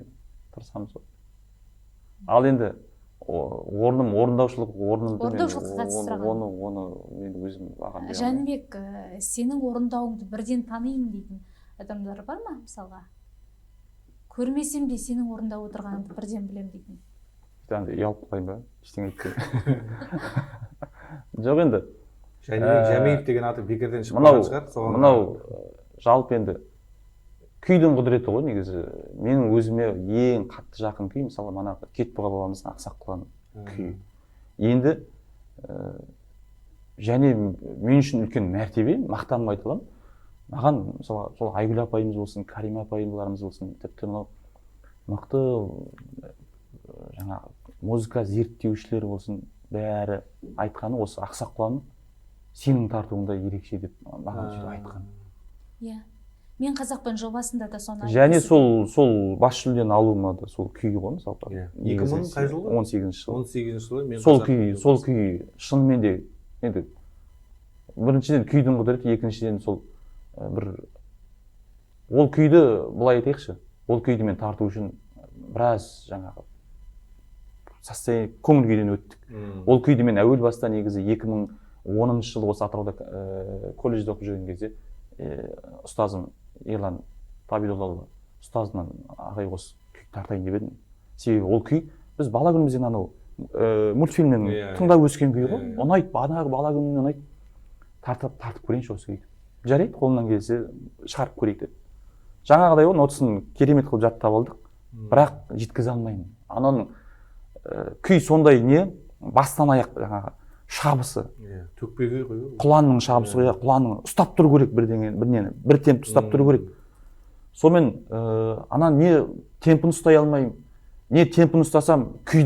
Speaker 2: тырысамыз ғой. Ал енді орындаушылыққа қатыстырған. Оны мен өзім бағам.
Speaker 4: Жәнібек, сенің орындауыңды бірден танимын дейтін адамдар бар ма мысалға? Көрмесем де сенің орындап отырғаныңды бірден білем дейтін.
Speaker 2: Енді ұялып қалайын ба? Ештеңе айтпай. Жоқ енді.
Speaker 1: Жәмеев деген аты бекерден шыққан шығар.
Speaker 2: Мынау жалпы енді күйдің құдіреті ғой негізі. Менің өзіме ең қатты жақын күй, мысалы манағы Кетбұға бабамыздың Ақсақ Құлан күйі. Енді және мен үшін үлкен мәртебе, мақтанып айта аламын. Маған мысалы сол Айгүл апайымыз болсын, Карима апайымыз болсын, тіпті мынау мықты жаңағы музыка зерттеушілер болсын, бәрі айтқаны осы Ақсақ Құлан сенің тартуыңда ерекше деп маған сөйтіп айтқан.
Speaker 4: Иә. Мен қазақпын жобасында да соны
Speaker 2: айтып. Және сол бас жүлдені алуыма да сол күй ғой мысалы.
Speaker 1: 2000 қай жылы?
Speaker 2: 18-ші жылы.
Speaker 1: 18-ші жылы.
Speaker 2: Сол күй шынымен де енді біріншіден күйдің құдіреті, екіншіден сол бір ол күйді былай айтайықшы. Ол күйді мен тарту үшін біраз жаңағы көңіл күйден өттік. Ол күйді мен әуел баста негізі 2010 жылы осы Атырауда колледжде оқып жүрген кезде ұстазым Ерлан Табидоллаұлы ұстазынан ағай осы күй тартайын деп едім. Себебі ол күй біз бала күнімізден анау мультфильмнен тыңдап өскен күй ғой. Ұнайды, бала күнімнен ұнайды. Тартып көрейінші осы күйді. жарайды, қолымнан келсе шығарып көрейік деп. Жаңағыдай ғой, нотасын керемет қылып жаттап алдық, бірақ жеткізе алмаймын. Ананың күй сондай не, бастан аяқ жаңағы шабысы.
Speaker 1: Төкпеге қою.
Speaker 2: Құланның шабысы ғой, құланның ұстап тұру керек бірнені, бір темпті ұстап тұру керек. Сонымен ана не темпін ұстай алмаймын, не темпін ұстасам күй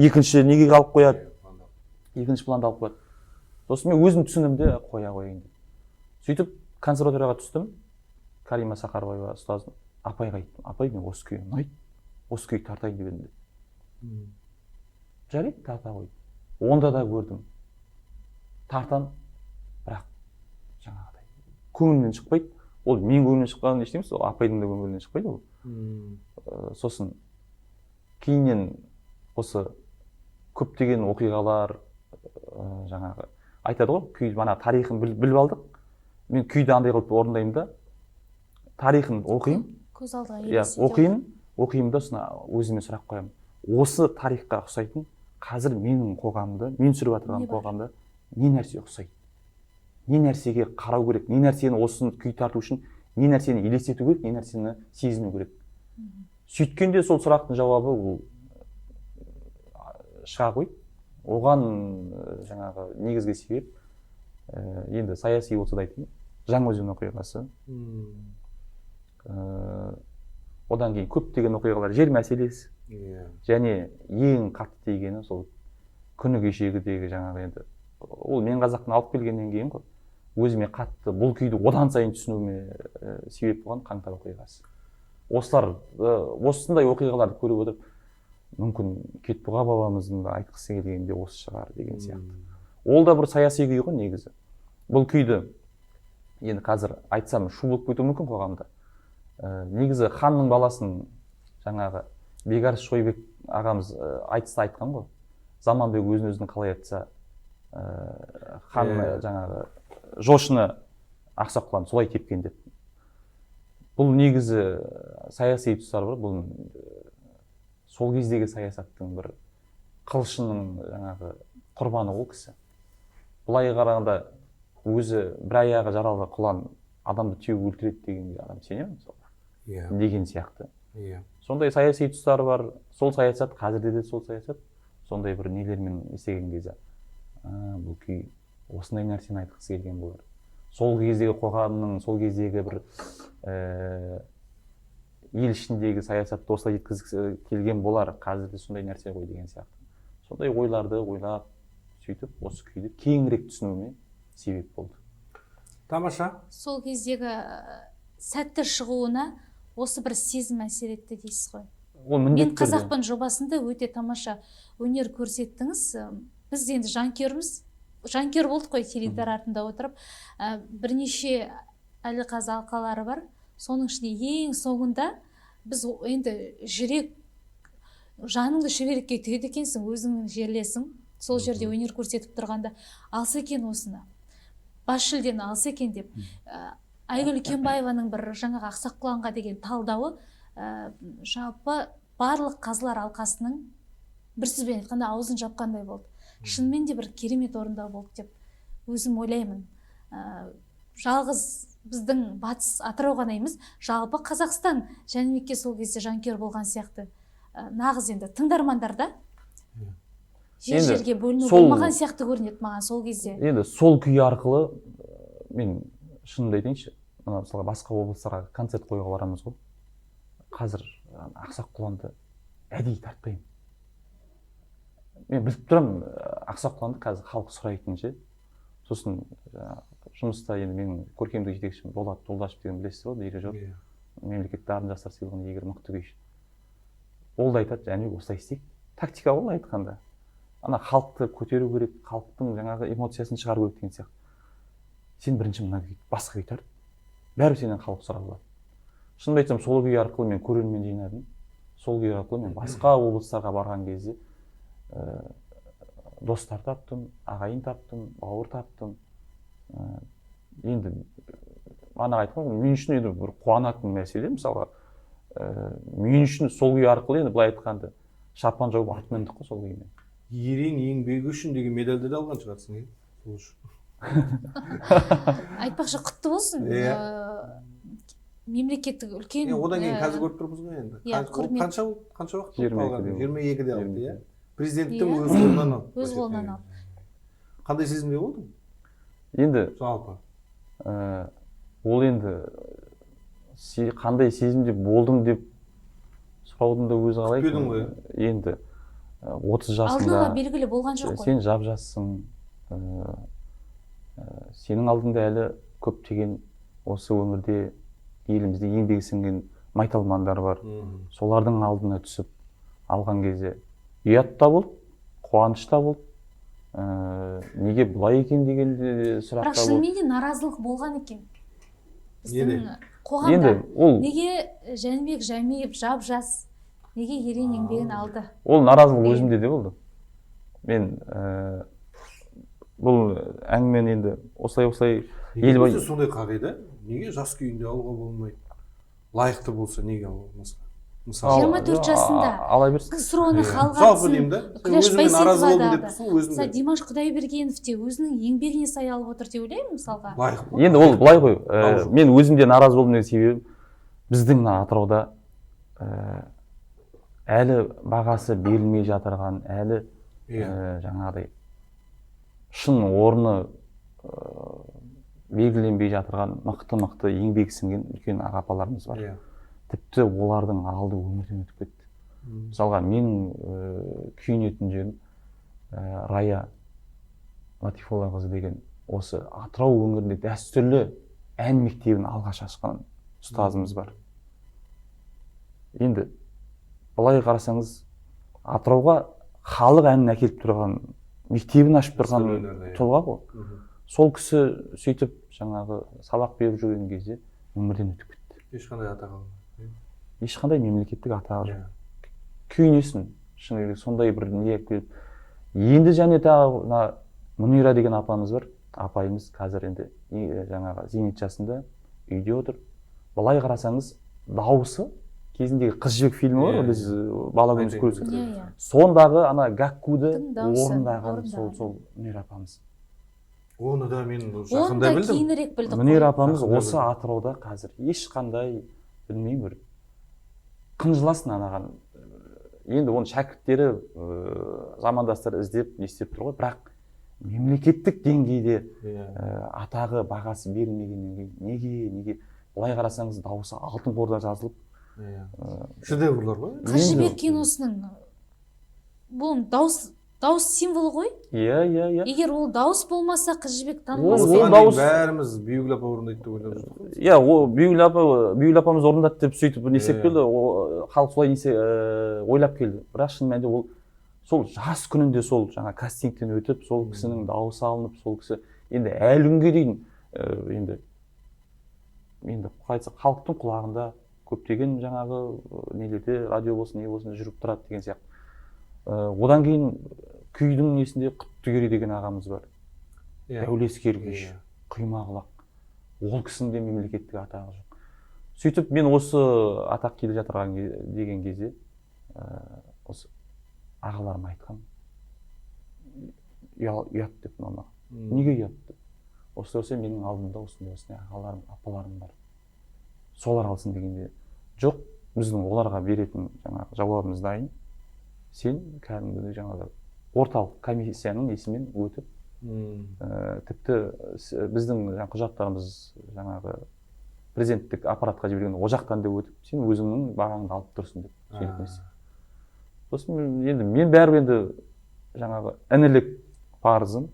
Speaker 2: екінші неге қалып қояды, екінші планда қалып қояды. Сосын мен өзім түсінімде қоя қояйын деп. Сөйтіп консерваторияға түстім, Карима Сақарбаева ұстазым, апайға айттым, апай мен осы күй ұнайды, осы күй тартайын деп едім. Жарайды, тарта қойды. Онда да көрдім, тартам, бірақ жаңағыдай көңілімнен шықпайды. Ол мен көңілімнен шыққанын ештемес, ол апайдың да көңілінен шықпайды ол. Сосын кейіннен осы көптеген оқиғалар, жаңағы айтады ғой, күй мана тарихын біліп алдық. Мен күйді андай қылып орындаймын да, тарихын оқимын.
Speaker 4: Көз алдыға
Speaker 2: елестетеді. Оқимын да, сосын өзіме сұрақ қоямын. Осы тарихқа ұқсайтын қазір менің қоғамда, мен сүріп жатырған қоғамда не нәрсе ұқсайды? Не нәрсеге қарау керек? Не нәрсені осын күй тарту үшін не нәрсені елестету керек, не нәрсені сезіну керек? Сөйткенде сол сұрақтың жауабы ол шыға қойды. Оған жаңағы негізгі себеп енді саяси болса да айтайын, Жаңаөзен оқиғасы. Одан кейін көптеген оқиғалар, жер мәселесі. Және ең қатты тигені сол күні кешегідегі жаңағы енді ол мен қазақтың алып келгеннен кейін ғой, өзіме қатты бұл күйді одан сайын түсінуіме себеп болған қаңтар оқиғасы. Осындай оқиғаларды көріп отырып, мүмкін Кетбұға бабамыздың да айтқысы келгенде осы шығар деген сияқты. Ол да бір саяси күй ғой негізі. Бұл күйді енді қазір айтсам шу болып кетуі мүмкін қоғамда. Негізі ханның баласын жаңағы Бекарыс Шойбек ағамыз айтыста айтқан ғой. Заманбек өзін қалай айтса, хан жаңағы жошыны Ақсақ-Құлан солай тепкен деп. Бұл негізі саяси тұстары бар. Бұл сол кездегі саясаттың бір қылышының жаңағы құрбаны ол кісі. Бұлай қарағанда өзі бір аяғы жаралы құлан адамды теуіп өлтіреді дегенге адам сене ме мысалы? Деген сияқты. Сондай саяси тұстары бар. Сол саясат, қазірде де сол саясат, сондай бір нелермен істеген кезде, бұл күй осындай нәрсені айтқысы келген болар. Сол кездегі қоғамның, сол кездегі бір ел ішіндегі саясатты осылай жеткізгісі келген болар, қазірде сондай нәрсе ғой деген сияқты. Сондай ойларды ойлап, сөйтіп осы күйді кеңірек түсінуіме себеп болды.
Speaker 1: Тамаша.
Speaker 4: Сол кездегі сәтті шығуына осы бір сезім әсер етті дейсіз ғой. Мен қазақпын жобасында өте тамаша өнер көрсеттіңіз. Біз енді жанкүйер болдық қой теледидар артында отырып. Бірнеше әлиқаз алқалары бар. Соның ішінде ең соңында біз енді жаныңды шүберекке түйеді екенсің, өзіңнің жерлесің. Сол жерде өнер көрсетіп тұрғанда алса екен осыны. Бас жүлдені алса екен деп. Айгүл Кенбаеваның бір жаңағы Ақсақ-Құланға деген талдауы жалпы барлық қазылар алқасының бір сөзбен айтқанда аузын жапқандай болды. Шынымен де бір керемет орындау болды деп өзім ойлаймын. Жалғыз біздің батыс Атырау ғана емес, жалпы Қазақстан Жәнібекке сол кезде жанкүйер болған сияқты. Нағыз енді тыңдармандар да жерге бөліну болмаған сияқты көрінеді маған сол кезде.
Speaker 2: Енді сол күй арқылы мен шынымды айтайыншы, мысалға басқа облыстарға концерт қоюға барамыз ғой. Қазір Ақсақ-Құланды әдейі тартпаймын. Мен біліп тұрам, Ақсақ-Құланды қазір халық сұрайтын ше. Сосын жұмыста енді менің көркемдік жетекшім Болат Жолдашев деген білесіз ғой, дирижер. Мемлекеттік дарын жастар сыйлығының иегері мықты күйші. Ол да айтады, Жәнібек осылай істейік. Тактика ғой айтқанда. Ана халықты көтеру керек, халықтың жаңағы эмоциясын шығару керек деген сияқты. Сен бірінші мына күй, басқа күй тарт. Бәрі сенен халық сұрап алады. Шынымды айтсам, сол күй арқылы мен көрермен жинадым. Сол күй арқылы мен басқа облыстарға барған кезде достар таптым, ағайын таптым, бауыр таптым. Енді ана айтқан ғой, мен үшін енді бір қуанатын мәселе, мысалға, мен үшін сол күй арқылы енді былай айтқанда шапан жауып ат міндік қой сол күймен.
Speaker 1: Ерен еңбегі үшін деген медальді де алған шығарсың, сол үшін.
Speaker 4: айтпақшы құтты болсын.
Speaker 1: Иә.
Speaker 4: Мемлекеттік үлкен
Speaker 1: Одан кейін қазір көріп тұрмыз ғой енді.
Speaker 4: Иә, құрмет.
Speaker 1: Қанша уақыт
Speaker 2: 22-де
Speaker 1: қалған? 22-де алды, иә. Президенттің
Speaker 4: Иә.
Speaker 1: өз қолынан алды.
Speaker 4: өз қолынан алды.
Speaker 1: Қандай сезімде болдың?
Speaker 2: енді
Speaker 1: Жалпы.
Speaker 2: ол енді қандай сезімде болдың деп сұраудың да өзі қалай.
Speaker 1: Күтпедің ғой.
Speaker 2: Енді 30
Speaker 4: Алдын ала
Speaker 2: жасында
Speaker 4: белгілі болған жоқ қой.
Speaker 2: сен жап-жассың. Сенің алдында әлі көптеген осы өңірде елімізде еңбегі сіңген майталмандар бар. Солардың алдына түсіп алған кезде ұят та болды, қуаныш та болды. Неге бұлай екен деген сұрақ
Speaker 4: Бірақ
Speaker 2: та болды.
Speaker 4: шынымен де наразылық болған екен. Біздің
Speaker 1: Неде?
Speaker 4: қоғамда.
Speaker 2: Енді ол
Speaker 4: Неге Жәнібек Жәмиев жап-жас, неге ерен еңбегін алды?
Speaker 2: ол наразылық өзімде де болды. Мен бұл әңгімені енді осылай
Speaker 1: Неге сондай қағида? Неге жас күйінде алуға болмайды? Лайықты болса неге алуға? Мысалы
Speaker 4: 24 жасында
Speaker 2: ала берсін.
Speaker 4: КСРО-ны халық
Speaker 1: жалпы деймін да.
Speaker 4: Күләш
Speaker 1: Өзіме наразы болдым
Speaker 4: Байсейітова
Speaker 1: деп
Speaker 4: да
Speaker 1: тұрсың,
Speaker 4: алды.
Speaker 1: өзіңде.
Speaker 4: Димаш Құдайбергенов те өзінің еңбегіне сай алып отыр деп ойлаймын мысалға.
Speaker 1: Лайық па?
Speaker 2: Енді ол былай ғой.
Speaker 1: Ал-
Speaker 2: Мен өзім де наразы болдым деген себебім біздің мына Атырауда әлі бағасы берілмей жатырған, әлі жаңағыдай шын орны белгіленбей жатырған мықты еңбек сіңген үлкен аға-апаларымыз бар.
Speaker 1: Иә.
Speaker 2: Тіпті олардың алды өмірден өтіп кетті. Мысалға менің күйінетін жерім Рая Латифоллақызы деген осы Атырау өңірінде дәстүрлі ән мектебін алғаш ашқан ұстазымыз бар. Енді былай қарасаңыз Атырауға халық әнін әкеліп тұрған, мектебін ашып тұрған тұлға ғой. Сол кісі сөйтіп жаңағы сабақ беріп жүрген кезде өмірден өтіп кетті.
Speaker 1: Ешқандай атақ алмады.
Speaker 2: Ешқандай мемлекеттік атағы жоқ. Күйінесің, шынымен сондай бір не келіп. Енді және тағы Мұнира деген апамыз бар. Апайымыз қазір енді жаңағы зейнет жасында үйде отыр. Былай қарасаңыз дауысы кезіндегі Қыз жібек фильмі бар ғой, біз бала күнімізде көрдік.
Speaker 4: Иә.
Speaker 2: Сондағы ана Гаккуды
Speaker 4: дауысы,
Speaker 2: орындаған сол Мұнира апамыз.
Speaker 1: Оны да мен
Speaker 4: Оны
Speaker 1: жақында
Speaker 4: да
Speaker 1: білдім.
Speaker 4: кейінірек білдік.
Speaker 2: Мұнира апамыз
Speaker 1: Жақында
Speaker 2: осы
Speaker 1: білдім.
Speaker 2: Атырауда қазір ешқандай білмеймін бір қынжыласын анаған. Енді оның шәкірттері замандастары іздеп не істеп тұр ғой, бірақ мемлекеттік деңгейде атағы бағасы берілмегеннен кейін неге былай қарасаңыз дауысы алтын қорда жазылып
Speaker 1: шедеврлар ғой.
Speaker 4: Қыз жібек киносының бұл дауыс символы ғой.
Speaker 2: Иә.
Speaker 4: Егер ол дауыс болмаса Қыз жібек танылмас.
Speaker 2: Ол дауыс
Speaker 1: бәріміз Бүйгүл апа орындайды деп ойлап жүрдік.
Speaker 2: Иә, ол Бүйгүл апамыз орындады деп сөйтіп не істеп келді, халық солай ойлап келді. Бірақ шын мәнінде ол сол жас күнінде сол жаңа кастингтен өтіп, сол кісінің дауысы алынып, сол кісі енді әлі күнге дейін енді қайтса халықтың құлағында көптеген жаңағы нелерде радио болсын, не болсын жүріп тұрады деген сияқты. Одан кейін күйдің несінде Құттыгерей деген ағамыз бар. Дәулес Кергеш, Құймағылақ. Ол кісінің де мемлекеттік атағы жоқ. Сөйтіп мен осы атақ келе жатырған деген кезде осы ағаларым айтқан ұят деп маған. Неге ұят деп? Осы менің алдымда осындай ағаларым, апаларым бар. Солар алсын дегенде жоқ, біздің оларға беретін жаңағы жауабымыз дайын. Сен кәдімгі жаңағы орталық комиссияның есімен өтіп, тіпті біздің құжаттарымыз жаңағы президенттік аппаратқа жіберген о жақтан да өтіп, сен өзіңнің бағаңды алып тұрсың деп сөйлетмесін. Сосын енді мен бәрібір енді жаңағы інілік парызым,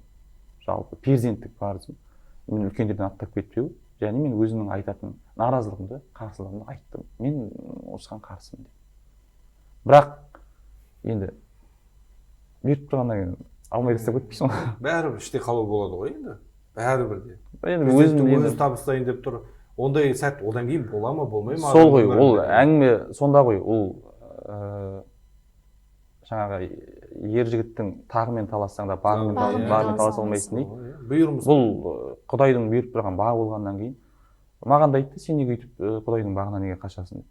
Speaker 2: жалпы перзенттік парызым, мен үлкендерден аттап кетпеу, және мен өзімнің айтатын наразылығымды, қарсылығымды айттым. Мен осыған қарсымын деп. Бірақ енді беріп тұрғаннан кейін алмай тастап кетпейсің ғой.
Speaker 1: Бәрібір іште қалу болады ғой енді. Бәрібір де.
Speaker 2: Енді
Speaker 1: өзі табыстайын деп тұр. Ондай сәт одан кейін бола ма, болмай ма?
Speaker 2: Сол ғой, ол әңгіме сонда ғой, ол жаңағы ер жігіттің тағымен талассаң да бағымен таласа алмайсың дейді.
Speaker 1: Бұйырмыз.
Speaker 2: Бұл Құдайдың беріп тұрған бағы болғаннан кейін маған да айтты, сен неге өйтіп Құдайдың бағына неге қашасың деп.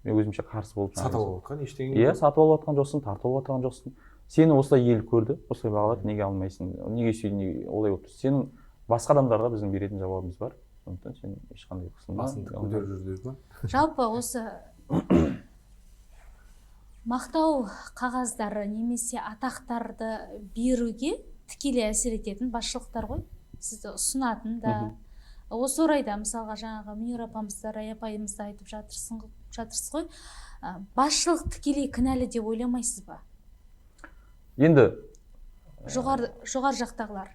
Speaker 2: Мен өзімше қарсы болып
Speaker 1: сатып алып жатқан ештеңе.
Speaker 2: Иә, сатып алып жатқан жоқсың, тартып алып жатқан жоқсың. Сені осылай ел көрді, осылай бағалады, неге алмайсың? Неге сөйді, олай болып тұр. Сенің басқа адамдарға біздің беретін жауабымыз бар. Сондықтан сен ешқандай қысылма.
Speaker 1: басыңды көтеріп жүр дейді ма?
Speaker 4: Жалпы осы мақтау қағаздары немесе атақтарды беруге тікелей әсер ететін басшылықтар ғой, сізді ұсынатын да. Осы орайда мысалға жаңағы Мүйір апамыз да Рая апайымыз да айтып жатырсыз ғой, басшылық тікелей кінәлі деп ойламайсыз ба?
Speaker 2: Енді
Speaker 4: жоғары жақтағылар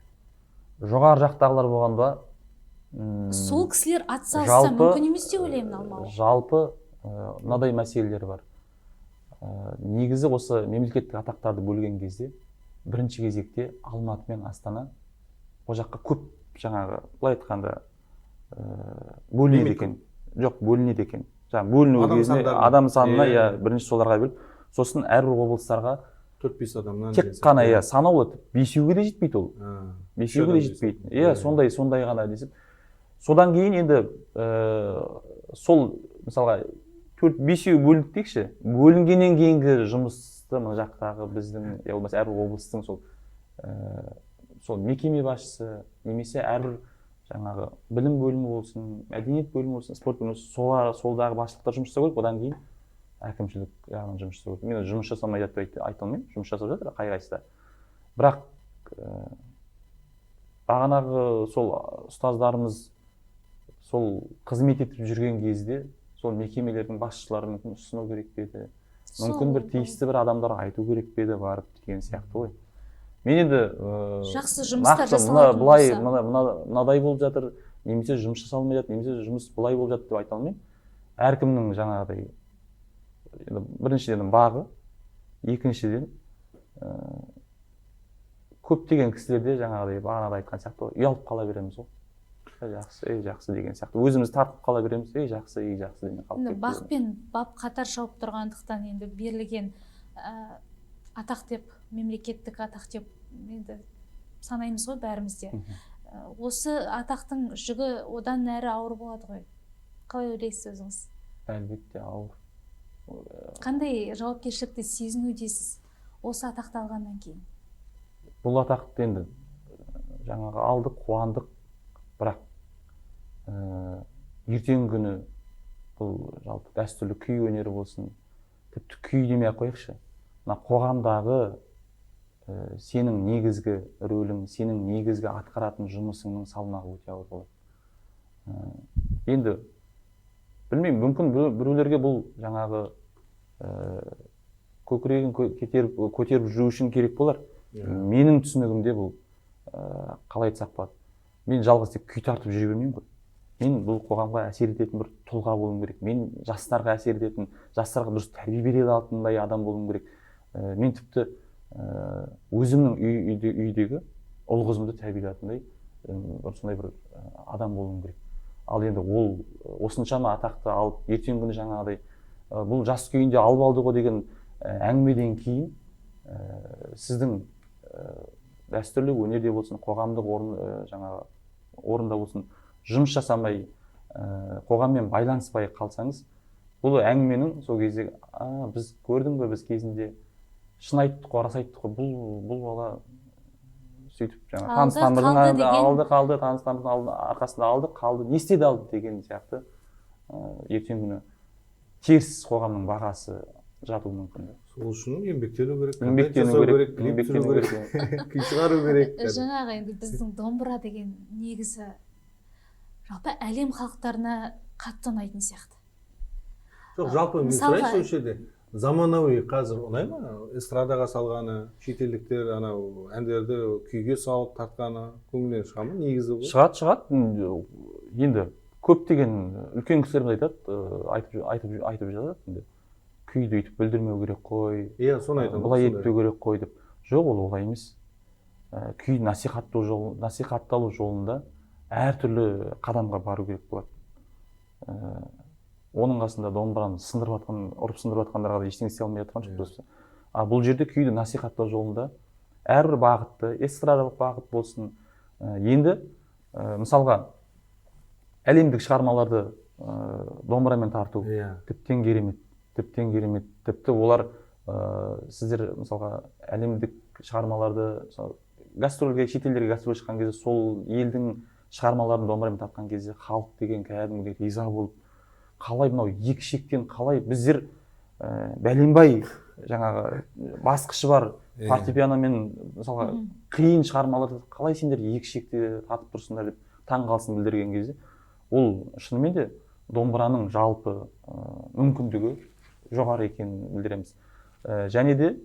Speaker 2: болғанда
Speaker 4: сол кісілер атсалысса мүмкін емес деп ойлаймын алмауы.
Speaker 2: Жалпы мынадай мәселелер бар. Негізі осы мемлекеттік атақтарды бөлген кезде бірінші кезекте Алматы мен Астана ол жаққа көп жаңағы былай айтқанда бөлінеді екен. Жоқ, бөлінеді екен. Жаңағы бөліну кезінде адам санына бірінші соларға бөліп, сосын әрбір облыстарға
Speaker 1: 4-5 адамнан
Speaker 2: тек қана санаулы 5-ге де жетпейді ол. 5-ге де жетпейді. Сондай ғана десіп. Содан кейін енді сол мысалға 4-5 бөлінді дейікші. Бөлінгеннен кейінгі жұмысты мына жақтағы біздің болмаса әрбір облыстың сол мекеме басшысы немесе әрбір жаңағы білім бөлімі болсын, мәдениет бөлімі болсын, спорт бөлімі болсын, солдағы басшылықтар жұмыс жасау керек. Одан кейін әкімшілік жағынан жұмыс жасау керек. Мен жұмыс жасамайды деп айта алмаймын. Жұмыс жасап жатыр қай-қайсысы. Бірақ бағанағы сол ұстаздарымыз сол қызмет етіп жүрген кезде сол мекемелердің басшылары мүмкін ұсыну керек пе еді, мүмкін бір тиісті бір адамдар айту керек пе еді барып деген сияқты ғой. Мен енді
Speaker 4: жақсы жұмыстар жасалатын болса
Speaker 2: мынадай болып жатыр, немесе жұмыс жасалмай жатыр, немесе жұмыс былай болып жатыр деп айта алмаймын. Әркімнің жаңағыдай біріншіден бағы, екіншіден көптеген кісілерде жаңағыдай бағанада айтқан сияқты ұялып қала береміз ғой. Жақсы деген сияқты. Өзіміз тартып қала береміз, жақсы деген қалып кетті.
Speaker 4: Бақ пен бап қатар шауып тұрғандықтан енді берілген атақ деп, мемлекеттік атақ деп енді санаймыз ғой бәрімізде. Осы атақтың жүгі одан әрі ауыр болады ғой. Қалай ойлайсыз өзіңіз?
Speaker 2: Әлбетте ауыр.
Speaker 4: Қандай жауапкершілікті сезінудесіз осы атақты алғаннан кейін?
Speaker 2: Бұл атақты енді жаңағы алдық, қуандық, бірақ ертеңгі күні бұл жалпы дәстүрлі күй өнері болсын, тіпті күй демей ақ қояйықшы. Мына қоғамдағы сенің негізгі рөлің, сенің негізгі атқаратын жұмысыңның салмағы өте ауыр болады. Енді білмеймін, мүмкін біреулерге бұл жаңағы көкірегін көтеріп жүру үшін керек болар. Менің түсінігімде бұл қалай айтсақ болады. Мен жалғыз тек күй тартып жүре бермеймін ғой. Мен бұл қоғамға әсер ететін бір тұлға болуым керек. Мен жастарға әсер ететін, жастарға дұрыс тәрбие бере алатындай адам болуым керек. Мен тіпті өзімнің үйдегі ұл қызымды тәрбиелейтіндей сондай бір адам болуым керек. Ал енді ол осыншама атақты алып, ертеңгі күні жаңағыдай бұл жас күйінде алып алды ғой деген әңгімеден кейін сіздің дәстүрлі өнерде болсын, қоғамдық орында болсын, жұмыс жасамай, қоғаммен байланыспай қалсаңыз, бұл әңгіменің сол кезде біз көрдің бе, біз кезінде шын айттық қой, рас айттық қой, бұл бала сөйтіп таныс-тамырдың арқасында алды, қалды, не істеді алды деген сияқты ертеңгі күні теріс қоғамның бағасы жатуы мүмкін.
Speaker 1: Сол үшін еңбектену керек,
Speaker 2: клип түсіру керек,
Speaker 1: күй шығару керек.
Speaker 4: Жаңағы енді біздің домбыра деген негізі жалпы әлем халықтарына қатты ұнайтын сияқты.
Speaker 1: Жоқ, жалпы мен сұрайыншы осы жерде. Заманауи қазір ұнай ма? Эстрадаға салғаны, шетелдіктер анау әндерді күйге салып тартқаны көңілден шыға ма? Негізі бұл.
Speaker 2: Шығады. Енді көптеген үлкен кісілер айтып жатады. Күйді өйтіп білдірмеу керек қой.
Speaker 1: Соны айтамын.
Speaker 2: Бұлай етпеу керек қой деп. Жоқ, ол олай емес. Күй насихатталу жолында әртүрлі қадамға бару керек болады. Оның қасында домбыраны ұрып сындырып жатқандарға да ештеңе істей алмай жатқан жоқ. Бұл жерде күйді насихаттау жолында әрбір бағытты, эстрадалық бағыт болсын. Енді мысалға әлемдік шығармаларды домбырамен тарту тіптен керемет. Тіпті олар сіздер мысалға әлемдік шығармаларды гастрольге, шетелдерге гастроль шыққан кезде сол елдің шығармаларын домбырамен тапқан кезде халық деген кәдімгідей риза болып, қалай мынау екі шектен қалай біздер бәленбай жаңағы басқышы бар фортепианомен мысалға қиын шығармаларды қалай сендер екі шекте татып тұрсыңдар деп таңғалысын білдірген кезде, ол шынымен де домбыраның жалпы мүмкіндігі жоғары екенін білдіреміз. Және де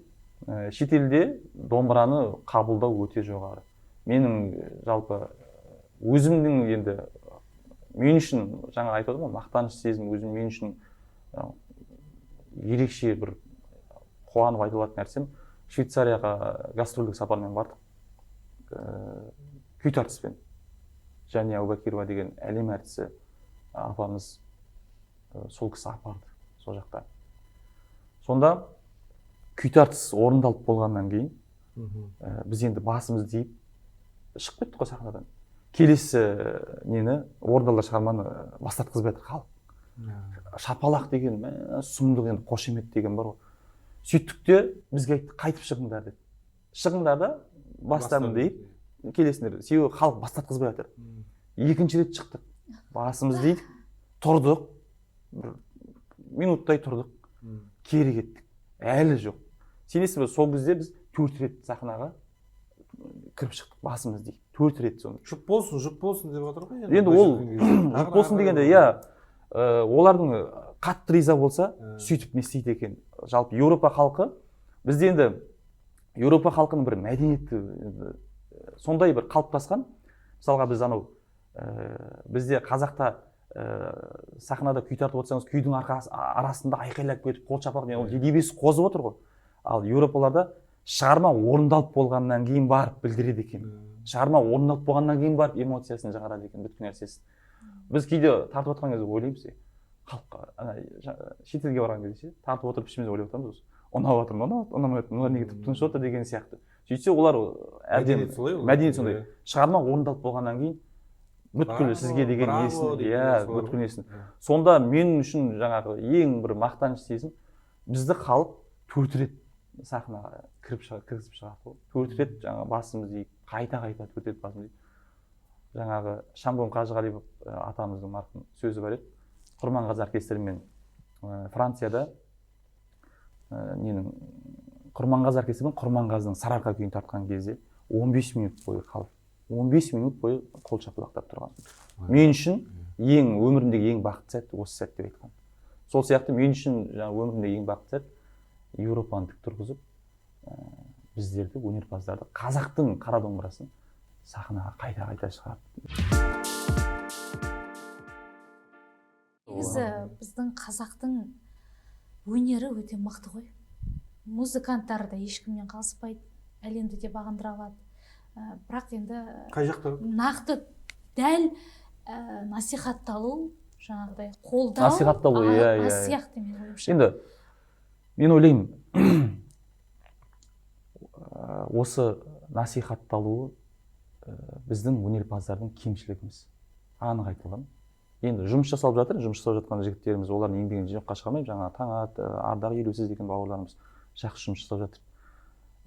Speaker 2: шетелде домбыраны қабылдау өте жоғары. Менің жалпы өзімнің енді мен үшін жаңа айтып отырмын, мақтаныш сезім өзім мен үшін ерекше бір қуанып айта алатын нәрсем, Швейцарияға гастрольдік сапармен бардық. Күй тартыспен. Жәния Әубәкирова деген әлем әртісі апамыз сол кісі апарды сол жақта. Сонда күй тартыс орындалып болғаннан кейін біз енді басымызды дейіп шығып кеттік қой сахнадан. Келесі нені орындалар шығарманы бастатқызбай жатыр халық. Шапалақ деген, сұмдық енді қошемет деген бар ғой. Сөйттік те бізге айтты, қайтып шығыңдар деді. Шығыңдар да бастамын deyip келесіңдер. Себебі халық бастатқызбай жатыр. Екінші рет шықтық. Басымыз дейдік, тұрдық. Минуттай тұрдық. Кері кеттік. Әлі жоқ. Сенесіз бе, сол кезде біз 4 рет сахнаға кіріп шықтық. Басымыз дейік. 4 рет соны.
Speaker 1: Жұп болсын деп отыр ғой.
Speaker 2: Енді ол жұп болсын дегенде, олардың қатты риза болса, сөйтіп не істейді екен. Жалпы Еуропа халқы, бізде енді Еуропа халқының бір мәдениеті сондай бір қалыптасқан. Мысалға біз бізде қазақта сахнада күй тартып отырсаңыз, күйдің арасында айқайлап кетіп, қол шапалақ, ол дебесі қозып отыр ғой. Ал Еуропаларда шығарма орындалып болғаннан кейін барып білдіреді екен. Шығарма орындалып болғаннан кейін барып эмоциясын шығарады екен, бүтін нәрсесін. Біз кейде тартып отқан кезде ойлаймыз, халыққа шетелге барған кезде тартып отырып ішімізде ойлап отырмыз, ұнап отыр, ұнамай отыр, олар неге тыныш отыр деген сияқты. Сөйтсе олар мәдениет сондай. Шығарма орындалып болғаннан кейін бүткіл сізге деген несін, бүткіл несін. Сонда мен үшін жаңағы ең бір мақтаныш сезім, бізді халық 4 рет сахнаға кіргізіп шығарды. 4 рет жаңағы басымыз дейік, қайта-қайта 4 рет басымыз дейік. Жаңағы Шамбон Қажығалиев атамыздың марқұм сөзі бар еді. Құрманғазы оркестрімен Францияда Құрманғазы оркестрімен Құрманғазының Сарыарқа күйін тартқан кезде 15 минут бойы халық 15 минут бойы қол шапалақтап тұрған. Мен үшін өмірімдегі ең бақытты сәт осы сәт деп айтқан. Сол сияқты мен үшін өмірімдегі ең бақытты сәт Еуропаны тік тұрғызып, біздерді, өнерпаздарды, қазақтың қара домбырасын сахнаға қайта-қайта шығарды.
Speaker 4: Негізі біздің қазақтың өнері өте мықты ғой. Музыканттары да ешкімнен қалыспайды, әлемді де бағындыра алады. Бірақ енді
Speaker 1: қай жақта
Speaker 4: нақты дәл насихатталу, жаңағыдай қолдау,
Speaker 2: насихатталу,
Speaker 4: аз сияқты мен ойымша.
Speaker 2: Енді мен ойлаймын, осы насихатталуы біздің өнерпаздардың кемшілігіміз. Анық айтылған. Енді жұмыс жасалып жатқан жігіттеріміз, олардың еңбегін жоққа шығармаймын. Жаңа Таңат, Ардақ Елеусіз деген бауырларымыз жақсы жұмыс жасап жатыр.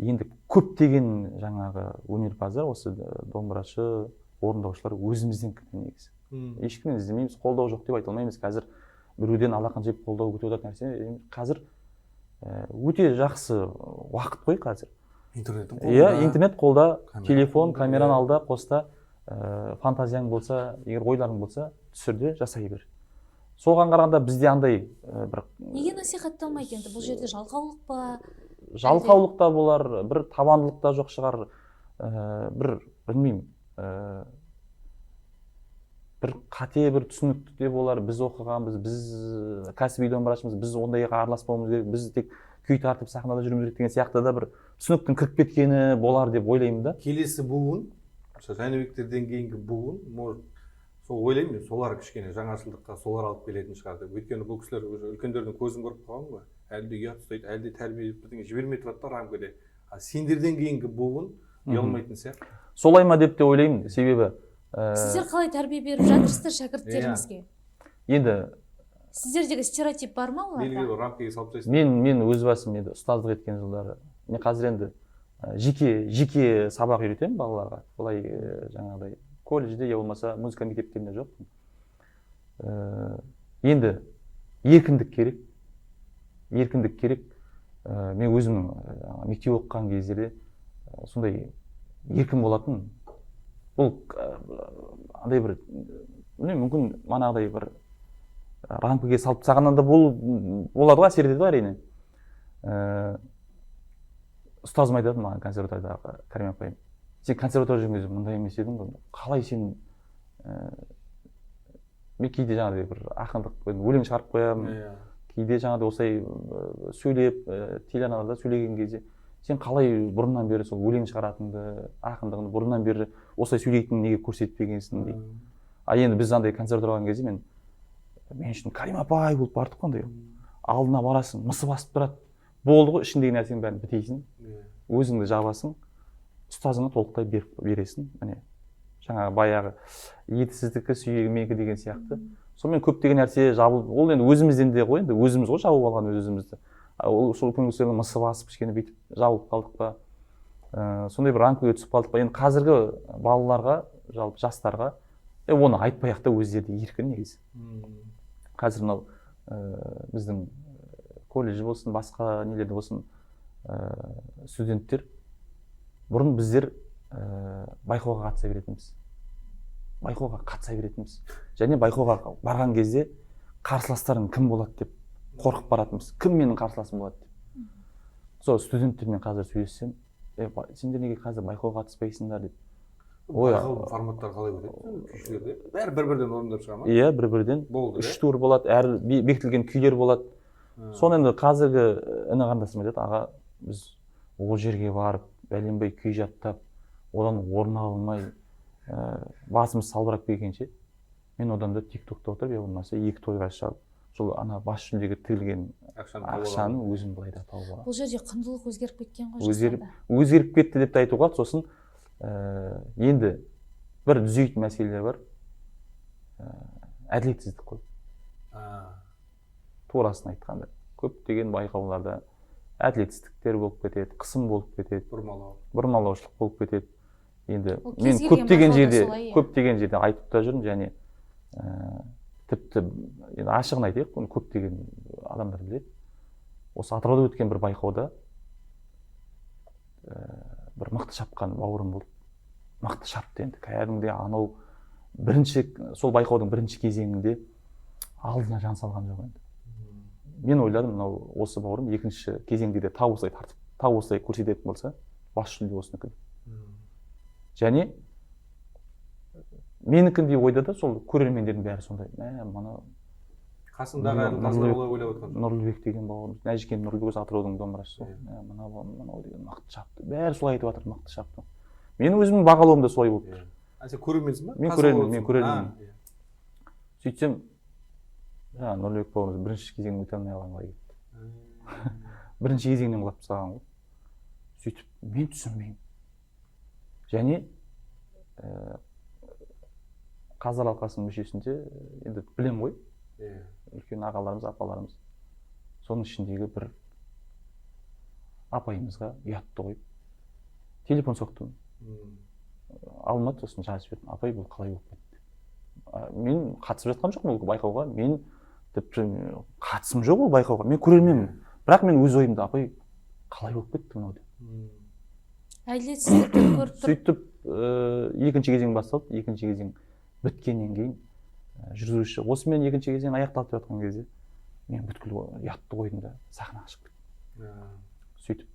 Speaker 2: Енді көптеген жаңағы өнерпаздар, осы домбырашы, орындаушылар өзімізден кірді негізі. Ешкімнен іздемейміз, қолдау жоқ деп айта алмаймыз. Қазір біреуден алақан жеп қолдау күтіп отыратын нәрсе. Қазір өте жақсы уақыт қой қазір. Интернет қолда, телефон, камераны алда, қоста, фантазияң болса, егер ойларың болса, түсірде жасай бер. Соған қарағанда бізде андай бір...
Speaker 4: Неге насихатталмайды енді? Бұл жерде жалқаулық па?
Speaker 2: Жалқаулық та болар, бір табандылық та жоқ шығар, білмеймін, бір қате, бір түсінікті де болар. Біз оқығанбыз, біз кәсіби домбырашымыз, біз ондайға араласпауымыз керек, біз тек күй тартып сахнада жүруіміз керек деген сияқты да бір түсініктің кіріп кеткені болар деп ойлаймын да.
Speaker 1: Келесі буын, Жәнібектерден кейінгі буын, сол ойлаймын мен, солар кішкене жаңашылдыққа солар алып келетін шығар деп. Өйткені бұл кісілер үлкендердің көзін көріп қалған ғой. Әлде ұят ұстайды, әлде тәрбие бірдеңе жібермей тұрады да рамкада. Сендерден кейінгі буын ұялмайтын сияқты.
Speaker 2: Солай ма деп те ойлаймын, себебі
Speaker 4: сіздер қалай тәрбие беріп жатырсыздар шәкірттеріңізге?
Speaker 2: Енді
Speaker 4: сіздердегі стереотип бар ма оларда?
Speaker 1: Белгілі рамкаға салып тастайсыз.
Speaker 2: Мен өз басым ұстаздық еткен жылдары. Мен қазір енді жеке сабақ үйретемін балаларға. Былай жаңағыдай колледжде я болмаса музыка мектептерінде жоқ. Енді еркіндік керек. Мен өзімнің мектеп оқыған кездерде сондай еркін болатын. Бұл андай бір мүмкін манағыдай бір рамкаға салып тастағаннан да болады ғой, әсер етеді әрине. Ұстазым айтады маған, консерваториядағы Кәрім апайым, сен консерватория жүрген кезде мындай емес едің ғой, қалай сен мен кейде жаңағыдай бір ақындық өлең шығарып қоямын, кейде жаңағыдай осылай сөйлеп телеарналарда сөйлеген кезде сен қалай бұрыннан бері сол өлең шығаратынды, ақындығыңды бұрыннан бері осылай сөйлейтінін неге көрсетпегенсің дейді. А енді біз андай консерваторияға барған кезде мен үшін Кәрім апай болып бардық қой, алдына барасың, мысы басып тұрады. Болды ғой, ішіндегі нәрсенің бәрін бітейсің, өзіңді жабасың, ұстазыңа толықтай бересің. Міне, жаңағы баяғы етсіздікі сүйегі менікі деген сияқты. Сонымен көптеген нәрсе жабылып, ол енді өзімізден де ғой, енді өзіміз ғой жабып алған өзімізді. Сол үлкен кісілердің мысы басып кішкене бүйтіп жабылып қалдық па, сондай бір рамкаға түсіп қалдық па. Енді қазіргі балаларға, жалпы жастарға оны айтпай-ақ та өздері де еркін негізі. Қазір мынау біздің колледж болсын, басқа нелерде болсын, студенттер бұрын біздер байқауға қатыса беретінбіз. Және байқауға барған кезде қарсыластарың кім болады деп қорқып баратынбыз. Кім менің қарсыласым болады деп. Сол студенттермен қазір сөйлессем, сендер неге қазір байқауға қатыспайсыңдар деп.
Speaker 1: Байқау форматтары қалай өтеді? Күйшілерде бәрі бір-бірден орындап шыға ма?
Speaker 2: Иә, бір-бірден. 3 тур болады, әр бекітілген күйлер болады. Соны енді қазіргі іні қарындасым айтады, аға, біз ол жерге барып, бәленбай күй жаттап, одан орын алмай, басымыз салбырап келгенше, мен одан да тиктокта отырып, я болмаса 2 тойға шығып, сол ана бас жүлдеге тігілген ақшаны өзім былай да тауып аламын.
Speaker 4: Бұл жерде құндылық өзгеріп кеткен ғой.
Speaker 2: Өзгеріп кетті деп те айтуға, сосын енді бір түзейтін мәселелер бар. Әділетсіздік қой. Турасын айтқанда, көптеген байқауларда әділетсіздіктер болып кетеді, қысым болып кетеді, бұрмалаушылық болып кетеді. Енді мен көптеген жерде айтып та жүрмін, және тіпті ашығын айтайық, көптеген адамдар біледі. Осы Атырауда өткен бір байқауда бір мықты шапқан бауырым болды. Мықты шапты енді. Кәдімгідей анау сол байқаудың бірінші кезеңінде алдына жан салған жоқ енді. Мен ойладым, мынау осы бауырым екінші кезеңде де тау осылай көрсететін болса, бас жүлде осынікі. Және менікіндей ойда да сол көрермендердің бәрі сондай. Мана
Speaker 1: қасындағы ойлап отқан.
Speaker 2: Нұрлыбек деген бауырымыз, Нәжікен Нұрлыбек Атыраудың домбырашысы. Мынау деген мықты шапты. Бәрі солай айтып жатыр, мықты шапты. Менің өзімнің бағалауым да солай болып тұр.
Speaker 1: Сен көрерменсің ба?
Speaker 2: Мен көрермен. Сөйтсем, Нұрлыбек бауырымыз бірінші кезеңнен өте алмай қалған ғой. Бірінші кезеңнен құлап тастаған ғой. Сөйтіп, мен түсінбеймін. Және қазылар алқасының мүшесінде енді білем ғой. Үлкен ағаларымыз, апаларымыз. Соның ішіндегі бір апайымызға ұятты қойып, телефон соқтым. Алмады, сосын жазып бердім. Апай, бұл қалай болып кетті? Мен қатысып жатқан жоқпын ол байқауға. Мен тіпті қатысым жоқ ол байқауға. Мен көрерменмін. Бірақ мен өз ойымда, апай, қалай болып кетті мынау деп.
Speaker 4: Әділетсіздікті көріп тұр.
Speaker 2: Сөйтіп, екінші кезең басталды. Екінші кезең біткеннен кейін жүргізуші, осы мен екінші кезең аяқталып жатқан кезде мен бүткіл ұятты қойдым да сахнаға шығып кеттім. Сөйтіп,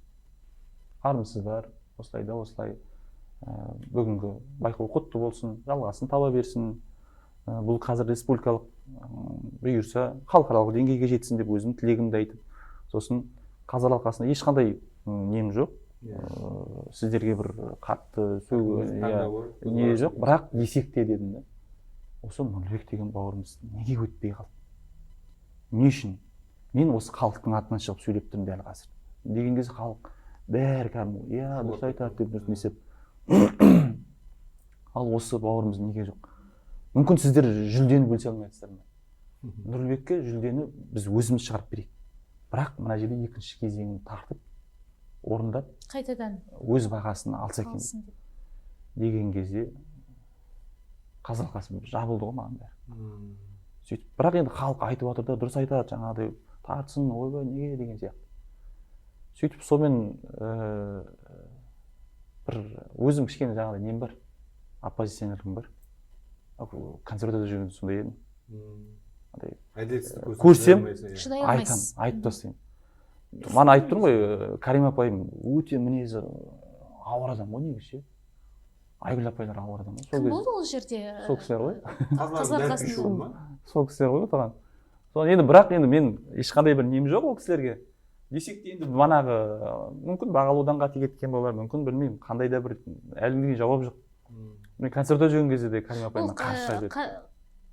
Speaker 2: армысыздар, осылай бүгінгі байқау құтты болсын, жалғасын таба берсін. Бұл қазір республикалық бұйырса халықаралық деңгейге жетсін деп өзім тілегімді айтып, сосын қазылар алқасында ешқандай нем жоқ. Сіздерге бір қатты не жоқ, бірақ десек те дедім да. Осы Нұрлыбек деген бауырымыз неге өтпей қалды? Не үшін? Мен осы халықтың атынан шығып сөйлеп тұрмын дәл қазір. Деген кезде халық бәрі кәдімгі, дұрыс айтады деп дұрыс несеп. Ал осы бауырымыз неге жоқ? Мүмкін сіздер жүлдені бөлісе алмайсыздар ма? Нұрлыбекке жүлдені біз өзіміз шығарып берейік. Бірақ мына жерде екінші кезеңін тартып, орындап
Speaker 4: қайтадан
Speaker 2: өз бағасын алса екен
Speaker 4: алсын деп.
Speaker 2: деген кезде қазақ алқасы жабылды ғой маған бәрі. Сөйтіп, бірақ енді халық айтып отыр да, дұрыс айтады, жаңағыдай тартсын, ойбай неге деген сияқты. Сөйтіп сонымен бір өзім кішкене жаңағыдай нем бар, оппозиционерлігім бар. Консерваторда жүргенде сондай едім. Көрсем
Speaker 4: Шыдай
Speaker 2: айтам,
Speaker 4: алмайсыз.
Speaker 2: айтып тастаймын. Мана айтып тұрмын ғой, Карим апайым өте мінезі ауыр адам ғой негізі. Айгүл апайлар ауыр адам ғой.
Speaker 4: Кім болды ол жерде?
Speaker 2: Сол кісілер ғой. Сол кісілер ғой отырған. Соны енді бірақ енді мен ешқандай бір нем жоқ ол кісілерге. Десек те енді манағы мүмкін бағалаудан қате кеткен болар, мүмкін білмеймін, қандай да бір әлі күнге жауап жоқ. Мен концертте жүрген кезде де Карим апаймен қарсы айтып.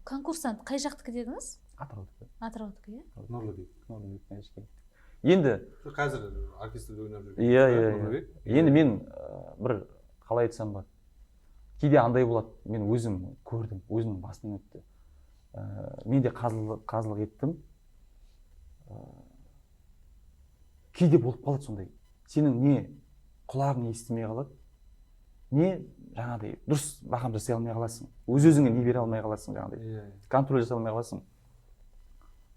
Speaker 4: Конкурсант қай жақтікі дедіңіз?
Speaker 2: Атыраудікі.
Speaker 4: Атыраудікі, иә?
Speaker 2: Нұрлыбек. Енді
Speaker 1: қазір оркестрде ойнап жүрген.
Speaker 2: Иә. Енді мен бір қалай айтсам бар. Кейде андай болады, мен өзім көрдім, өзімнің басымнан өтті. Мен де қазылық еттім. Кейде болып қалады сондай. Сенің не құлағың естімей қалады, не жаңағыдай дұрыс бағам жасай алмай қаласың. Өз-өзіңе не бере алмай қаласың жаңағыдай. Контроль жасай алмай қаласың.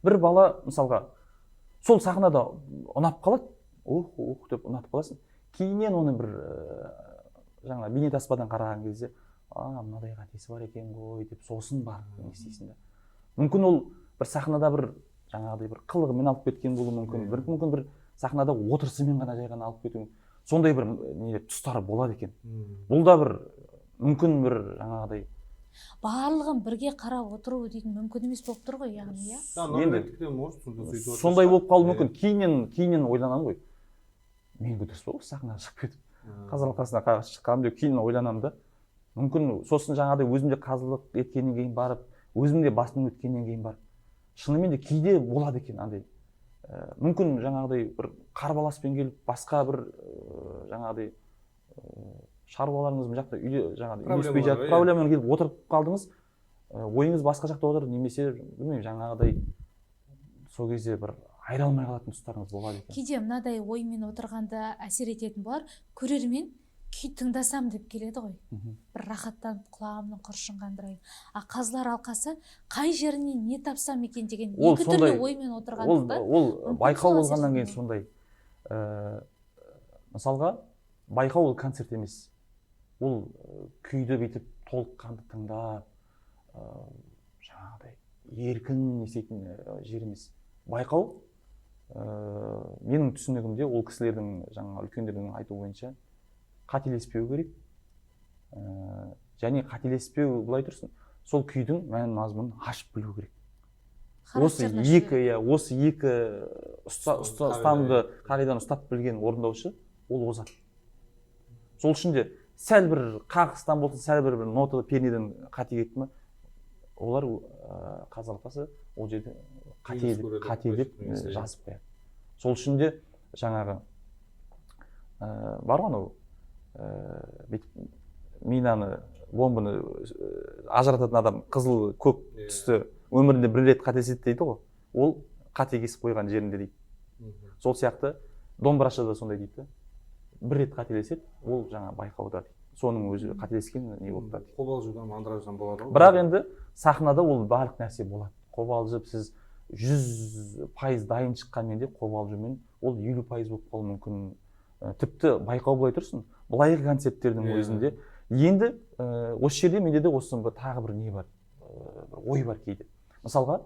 Speaker 2: Бір бала мысалға сол сахнада ұнап қалады, ух деп ұнатып қаласың. Кейіннен оны бір жаңа бейнетаспадан қараған кезде, мынадай қатесі бар екен ғой деп сосын бар не істейсің да. Мүмкін ол бір сахнада бір жаңағыдай бір қылығымен алып кеткен болуы мүмкін. Мүмкін бір сахнада отырысымен ғана жай ғана алып кету. Сондай бір не тұстары болады екен. Бұл да бір мүмкін бір жаңағыдай
Speaker 4: барлығын бірге қарап отыру дейтін мүмкін емес болып тұр ғой, яғни, иә?
Speaker 2: Сондай болып қалуы мүмкін. Кейіннен ойланамын ғой. Мен дұрыс па осы сахнаға шығып кетіп қазылық алқасына шыққанмын деп кейін ойланамын да. Мүмкін сосын жаңағыдай өзімде қазылық еткеннен кейін барып, өзімде басынан өткеннен кейін барып, шынымен де кейде болады екен андай. Мүмкін жаңағыдай бір қарбаласпен келіп, басқа бір жаңағыдай шаруаларыңыз мына жақта үйде жаңағыдай үйлеспей жатып, проблемамен келіп отырып қалдыңыз, ойыңыз басқа жақта отыр, немесе білмеймін жаңағыдай сол кезде бір айыра алмай қалатын тұстарыңыз болады екен.
Speaker 4: Кейде мынадай оймен отырғанда әсер ететін болар, көрермен күй тыңдасам деп келеді ғой. Бір рахаттанып құлағымның құршын қандырайын. Қазылар алқасы қай жерінен не тапсам екен деген екі түрлі оймен отырғандықтан.
Speaker 2: Ол байқау болғаннан кейін сондай. Мысалға, байқау ол концерт емес. Ол күйді бүйтіп толыққанды тыңдап, жаңағыдай еркін істейтін жер емес. Байқау менің түсінігімде ол кісілердің жаңа үлкендердің айтуы бойынша қателеспеу керек. Және қателеспеу былай тұрсын, сол күйдің мән мазмұнын ашып білу керек. Осы екі ұстанымды қағиданы ұстап білген орындаушы ол озат. Сол үшін де сәл бір қағыстан болсын, сәл бір нота пернеден қате кетті ме, олар қазылық алқасы ол жерде қате деп жазып қояды. Сол үшін де жаңағы бар ғой анау минаны, бомбаны ажырататын адам қызыл көк түсті өмірінде бір рет қателеседі дейді ғой. Ол қате кесіп қойған жерінде дейді. Сол сияқты домбырашы да сондай дейді. Бір рет қателеседі, ол жаңа байқауда дейді. Соның өзі қателескен не болып та дейді.
Speaker 1: Қобалжудан, мандраждан болады ғой.
Speaker 2: Бірақ енді сахнада ол барлық нәрсе болады. Қобалжып сіз 100% дайын шыққанмен де қобалжумен ол 50% болып қалуы мүмкін. Тіпті байқау былай тұрсын, былайғы концерттердің өзінде. Енді осы жерде менде де осы тағы бір не бар, ой бар кейде. Мысалға,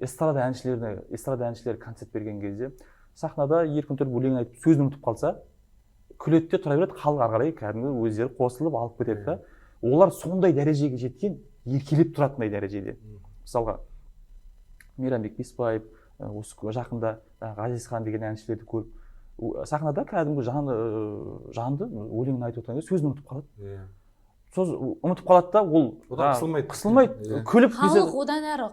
Speaker 2: эстрада әншілері концерт берген кезде сахнада еркін тұрып өлең айтып сөзін ұмытып қалса, күледі де тұра береді, халық ары қарай кәдімгі өздері қосылып алып кетеді да. Олар сондай дәрежеге жеткен, еркелеп тұратындай дәрежеде. Мысалға, Мейрамбек Беспаев, осы жақында Ғазизхан деген әншілерді көріп, сахнада кәдімгі жанды өлеңін айтып отырған кезде сөзін ұмытып қалады. Сөз ұмытып қалады да, ол қысылмайды, күліп
Speaker 4: халық одан әрі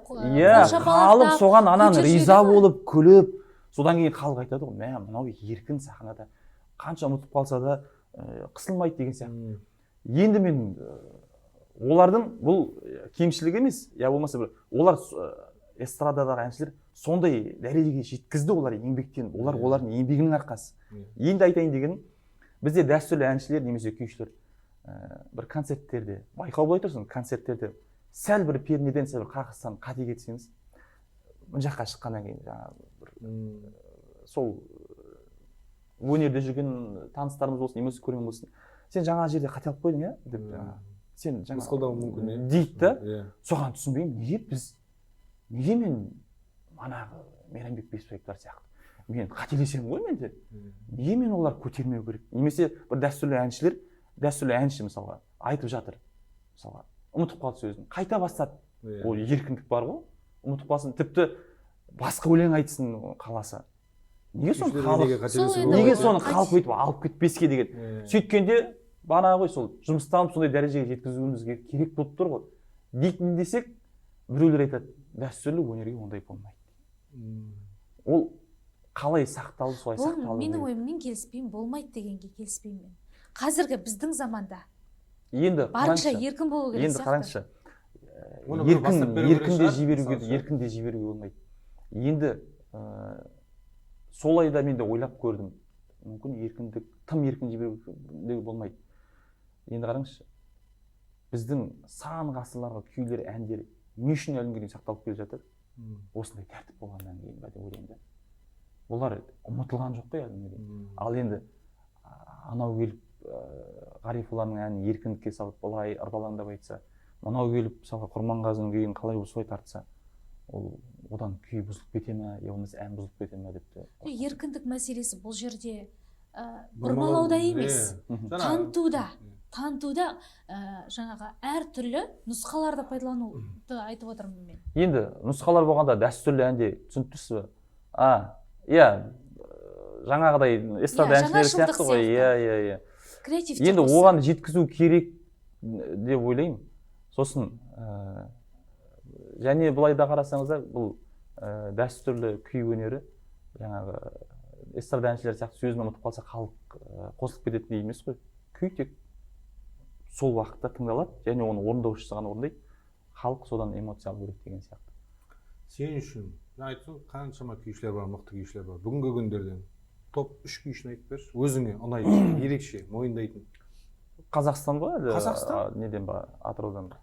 Speaker 2: халық соған анан риза болып күліп, содан кейін халық айтады ғой, мынау еркін сахнада қанша ұмытып қалса да қысылмайды деген сияқты. Енді мен олардың бұл кемшілігі емес, я болмаса бір олар эстрададағы әншілер сондай дәрежеге жеткізді олар еңбектеніп, олардың еңбегінің арқасы. Енді айтайын дегенім, бізде дәстүрлі әншілер немесе күйшілер бір концерттерде, байқау былай тұрсын, концерттерде сәл бір пернеден сәл бір қақыстан қате кетсеңіз, мына жаққа шыққаннан кейін жаңағы сол өнерде жүрген таныстарымыз болсын, немесе көрермен болсын, сен жаңа жерде қате алып қойдың, иә деп сен жаңа
Speaker 1: мысқылдауы мүмкін
Speaker 2: дейді да. Соған түсінбеймін, неге мен манағы Мейрамбек Бесбаевтар сияқты мен қателесемін ғой менде. Неге мен олар көтермеу керек? Немесе бір дәстүрлі әнші мысалға айтып жатыр. Мысалға ұмытып қалды сөзін. Қайта бастады. Ол еркіндік бар ғой. Ұмытып қалсын, тіпті басқа өлең айтсын қаласа. Неге соны халық өйтіп алып кетпеске деген. Сөйткенде бана ғой сол жұмыстанып сондай дәрежеге жеткізуімізге керек болып тұр ғой. Дейтін десек, біреулер айтады, дәстүрлі өнерге ондай болмайды. Ол қалай сақталды, солай сақталды.
Speaker 4: Ол менің ойыммен келіспеймін, болмайды дегенге келіспеймін мен. Қазіргі біздің заманда барынша еркін болу керек сияқты.
Speaker 2: Енді қараңызшы, еркін де жіберуге болмайды. Енді солай да мен де ойлап көрдім. Мүмкін еркіндік, тым еркін жіберуге болмайды. Енді қараңызшы, біздің сан ғасырларға күйлер, әндер не үшін әлі күнге сақталып келе жатыр? Осындай тәртіп болғаннан кейін ба деп ойлаймын. Олар ұмытылған жоқ қой әлі. Ал енді анау келіп Ғарифолланың әнін еркіндікке салып былай ырбалаңдап айтса, мынау келіп мысалы Құрманғазының күйін қалай солай тартса, ол одан күй бұзылып кете ма, я болмаса ән бұзылып кете ма депті.
Speaker 4: Еркіндік мәселесі бұл жерде бұрмалауда емес, танытуда жаңағы әртүрлі нұсқаларды пайдалануды айтып отырмын мен.
Speaker 2: Енді нұсқалар болғанда дәстүрлі әнде түсініктісіз бе? Иә, жаңағыдай эстрада әншілері сияқты ғой. Иә. Енді оған жеткізу керек деп ойлаймын. Сосын және былай да қарасаңыздар, бұл дәстүрлі күй өнері жаңағы эстрада әншілері сияқты сөзін ұмытып қалса халық қосылып кететін де емес қой. Күй тек сол уақытта тыңдалады, және оны орындаушысы ғана орындайды. Халық содан эмоция алу керек деген сияқты.
Speaker 1: Сен үшін айтсын, қаншама күйшілер бар, мықты күйшілер бар. Бүгінгі күндерден топ 3 күйшіні айтып берші. Өзіңе ұнайтын, ерекше, мойындайтын.
Speaker 2: Қазақстан ба?
Speaker 1: Қазақстан?
Speaker 2: Неден ба? Атыраудан ба?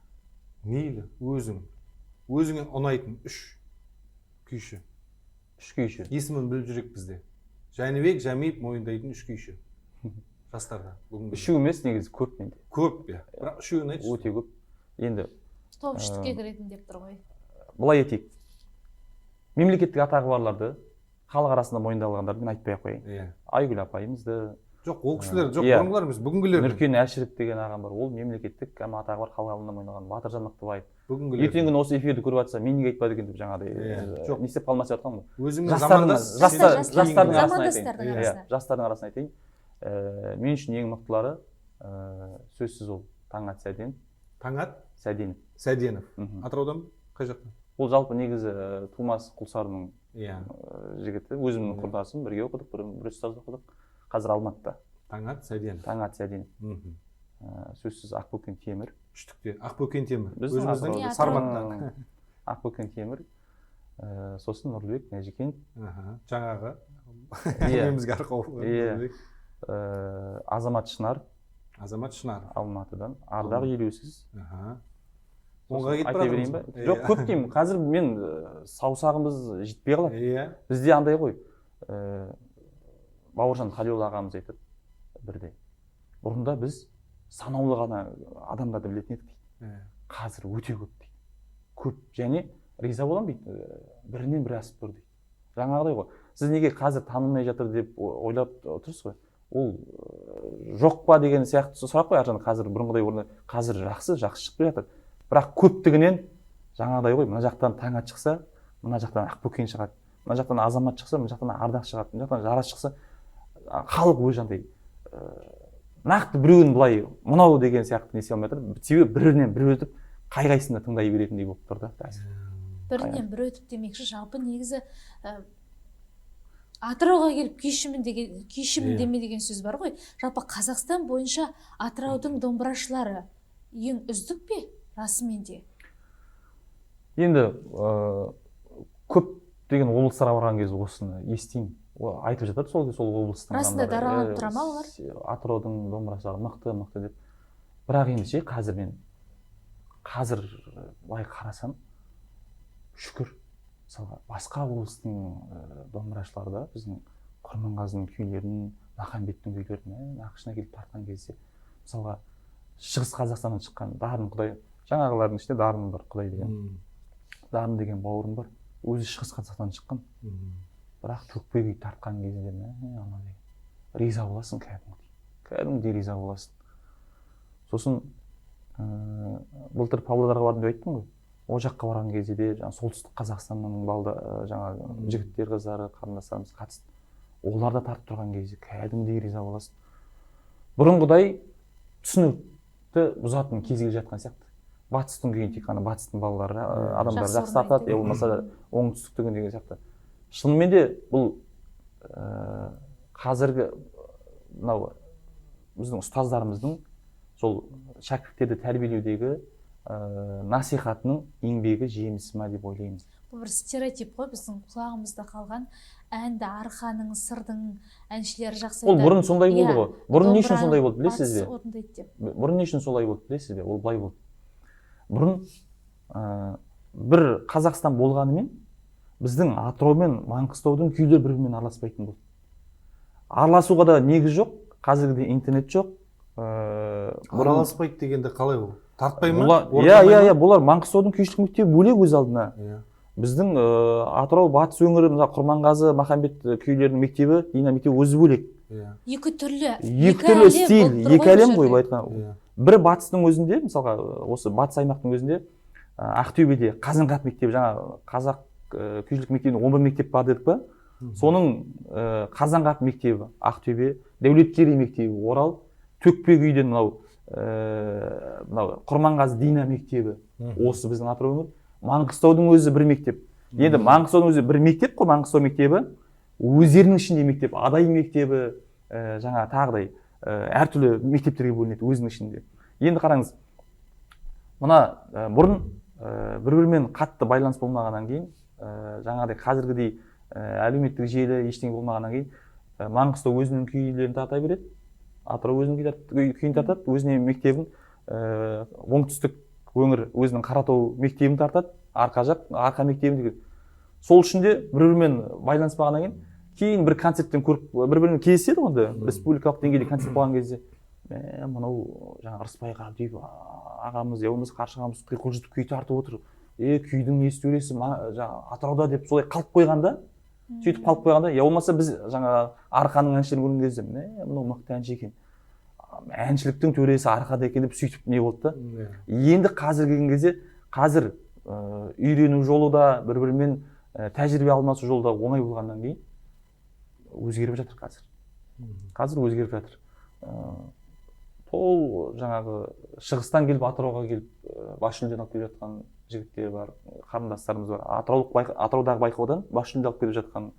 Speaker 1: Мейлі, өзіңе ұнайтын 3 күйші.
Speaker 2: 3 күйші.
Speaker 1: Есімін біліп жүрек бізде. Жәнібек, Жәмиев мойындайтын 3 күйші. Жастарда.
Speaker 2: Үшеу емес, негізі көп менде.
Speaker 1: Көп, иә. Бірақ үшеуін айтшы.
Speaker 2: Өте көп. Енді
Speaker 4: топ 3-ке кіретін деп тұр ғой.
Speaker 2: Былай етейік. Мемлекеттік атағы барларды, халық арасында мойындалғандарды мен айтпай ақ қояйын.
Speaker 1: Иә.
Speaker 2: Айгүл апайымызды.
Speaker 1: Жоқ, ол кісілер, жоқ, бұрынғылар емес, бүгінгілер.
Speaker 2: Нұркен Әшіров деген ағам бар. Ол мемлекеттік атағы бар, халық арасында мойындалған Батыржан Мақтыбаев.
Speaker 1: Бүгінгілер.
Speaker 2: Ертеңгі күні осы эфирді көріп жатса, мен неге айтпады екен деп жаңағыдай не істеп қалмас жатқан ғой.
Speaker 1: Өзіңнің замандас,
Speaker 2: жастардың арасында айтайын. Мен үшін ең мықтылары сөзсіз ол Таңат Сәденов.
Speaker 1: Таңат
Speaker 2: Сәденов.
Speaker 1: Атыраудан қай жақтан?
Speaker 2: Ол жалпы негізі Тумас Құлсарының жігіті. Өзімнің құрдасым, бірге оқыдық, бір ұстаз оқыдық. Қазір Алматыда.
Speaker 1: Таңат Сәденов.
Speaker 2: Сөзсіз Ақбөкен Темір.
Speaker 1: Үштікте. Ақбөкен Темір.
Speaker 2: Өзіміздің
Speaker 1: Сарматтан.
Speaker 2: Ақбөкен Темір. Сосын Нұрлыбек Нәжікен.
Speaker 1: Жаңағы. Немізге арқау.
Speaker 2: Азамат Шынар. Алматыдан. Ардақ Елеусіз.
Speaker 1: Онға кетіп
Speaker 2: айта берейін ба? Жоқ, көп деймін. Қазір мен саусағымыз жетпей қалады. Бізде андай ғой. Бауыржан Қалиұлы ағамыз айтады бірде. Бұрында біз санаулы ғана адамдарды білетін едік дейді. Қазір өте көп дейді. Көп және риза боламын дейді. Бірінен бірі асып тұр дейді. Жаңағыдай ғой. Сіз неге қазір танылмай жатыр деп ойлап отырсыз ғой. Ол жоқ па деген сияқты сұрақ қой. Қазір бұрынғыдай орында қазір жақсы шығып жатыр. Бірақ көптігінен жаңағыдай ғой. Мына жақтан Таңат шықса, мына жақтан Ақбөкен шығады. Мына жақтан Азамат шықса, мына жақтан Ардақ шығады. Мына жақтан Жарас шықса, халық өз жандай нақты біреуін былай мынау деген сияқты несе алмай жатыр. Себебі бірінен бірі өтіп, қай-қайсында тыңдай беретіндей болып тұр да қазір.
Speaker 4: Бірінен бірі өтіп демекші, жалпы негізі Атырауға келіп күйшімін деме деген сөз бар ғой. Жалпы Қазақстан бойынша Атыраудың домбырашылары ең үздік пе? Расымен де.
Speaker 2: Енді көп көптеген облыстарға барған кезде осыны естимін. Айтып жатады сол облыстың
Speaker 4: расында дараланып тұра ма олар?
Speaker 2: Атыраудың домбырасы мықты деп. Бірақ енді қазір былай қарасам, шүкір, мысалға басқа облыстың домбырашылары да біздің Құрманғазының күйлерін, Махамбеттің күйлерін нақышына келіп тартқан кезде, мысалға Шығыс Қазақстаннан шыққан Дарын Құдай, жаңағылардың ішінде Дарын бар, Құдай деген. Дарын деген бауырым бар, өзі Шығыс Қазақстаннан шыққан. Бірақ төкпе күй тартқан кезде риза боласың, кәдімгідей риза боласың. Сосын былтыр Павлодарға бардым деп айттым ғой. О жаққа барған кезде де солтүстік Қазақстанның жаңағы жігіттер, қыздары, қарындастарымыз қатысты. Олар да тартып тұрған кезде кәдімгідей риза боласың. Бұрынғыдай түсінікті бұзатын кез келе жатқан сияқты. Батыстың күйін тек қана батыстың балалары, адамдар жақсы тартады, болмаса да оңтүстіктің деген сияқты. Шынымен де бұл қазіргі мынау біздің ұстаздарымыздың сол шәкірттерді тәрбиелеудегі насихатының еңбегі жемісі ма деп ойлаймыз.
Speaker 4: Бұл бір стереотип қой, біздің құлағымызда қалған әнді арқаның, сырдың әншілері жақсы.
Speaker 2: Ол бұрын сондай болды ғой. Бұрын не үшін сондай болды білесіз бе? Бұрын не үшін солай болды білесіз бе? Ол былай болды. Бұрын бір Қазақстан болғанымен біздің Атырау мен Маңғыстаудың күйлері бір-бірімен араласпайтын болды. Араласуға да негіз жоқ, қазіргідей интернет жоқ.
Speaker 1: Араласпайды дегенде қалай ол? Тартпай ма?
Speaker 2: Иә, бұлар Маңғыстаудың күйшілік мектебі бөлек өз алдына. Біздің Атырау батыс өңірі, мысалы Құрманғазы, Махамбет күйлерінің мектебі, Дина мектебі өзі бөлек.
Speaker 4: Екі түрлі
Speaker 2: стиль, екі әлем ғой былай айтқанда. Бір батыстың өзінде, мысалға осы батыс аймақтың өзінде Ақтөбеде Қазанғап мектебі, жаңа қазақ күйшілік мектебінде 11 мектеп бар дедік па? Соның Қазанғап мектебі Ақтөбе, Дәулеткерей мектебі Орал, төкпе күйден мынау Құрманғазы Дина мектебі осы біздің Атырау өңір. Маңғыстаудың өзі бір мектеп. Енді Маңғыстаудың өзі бір мектеп қой, Маңғыстау мектебі. Өздерінің ішінде мектеп, Адай мектебі, жаңа тағыдай әртүрлі мектептерге бөлінеді өзінің ішінде. Енді қараңыз, мына бұрын бір-бірімен қатты байланыс болмағаннан кейін, жаңағыдай қазіргідей әлеуметтік желі ештеңе болмағаннан кейін, Маңғыстау өзінің күйлерін тарта береді, Атырау өзінің күйін тартады, өзіне мектебін, оңтүстік өңір өзінің Қаратау мектебін тартады, арқа мектебін деген. Сол үшін де бір-бірімен байланыспағаннан кейін бір концерттен көріп, бір-бірімен кездеседі онда, республикалық деңгейде концерт болған кезде, мынау жаңа Рысбай Қабдиев ағамыз, болмаса Қаршы ағамыз құйқылжытып күй тартып отыр. Күйдің несі төресі Атырауда деп солай қалып қойғанда, сөйтіп қалып қойғанда, болмаса біз жаңа арқаның әншілерін көрген кезде, мынау мықты әнші екен. Әншіліктің төресі арқада екен деп сөйтіп не болды да. Енді қазір келген кезде, қазір үйрену жолы да бір-бірімен тәжірибе алмасу жолы да оңай болғаннан кейін өзгеріп жатыр қазір. Қазір өзгеріп жатыр. Ол жаңағы шығыстан келіп Атырауға келіп бас жүлдені алып келіп жатқан жігіттер бар, қарындастарымыз бар. Атыраудағы байқаудан бас жүлде алып келіп жатқан.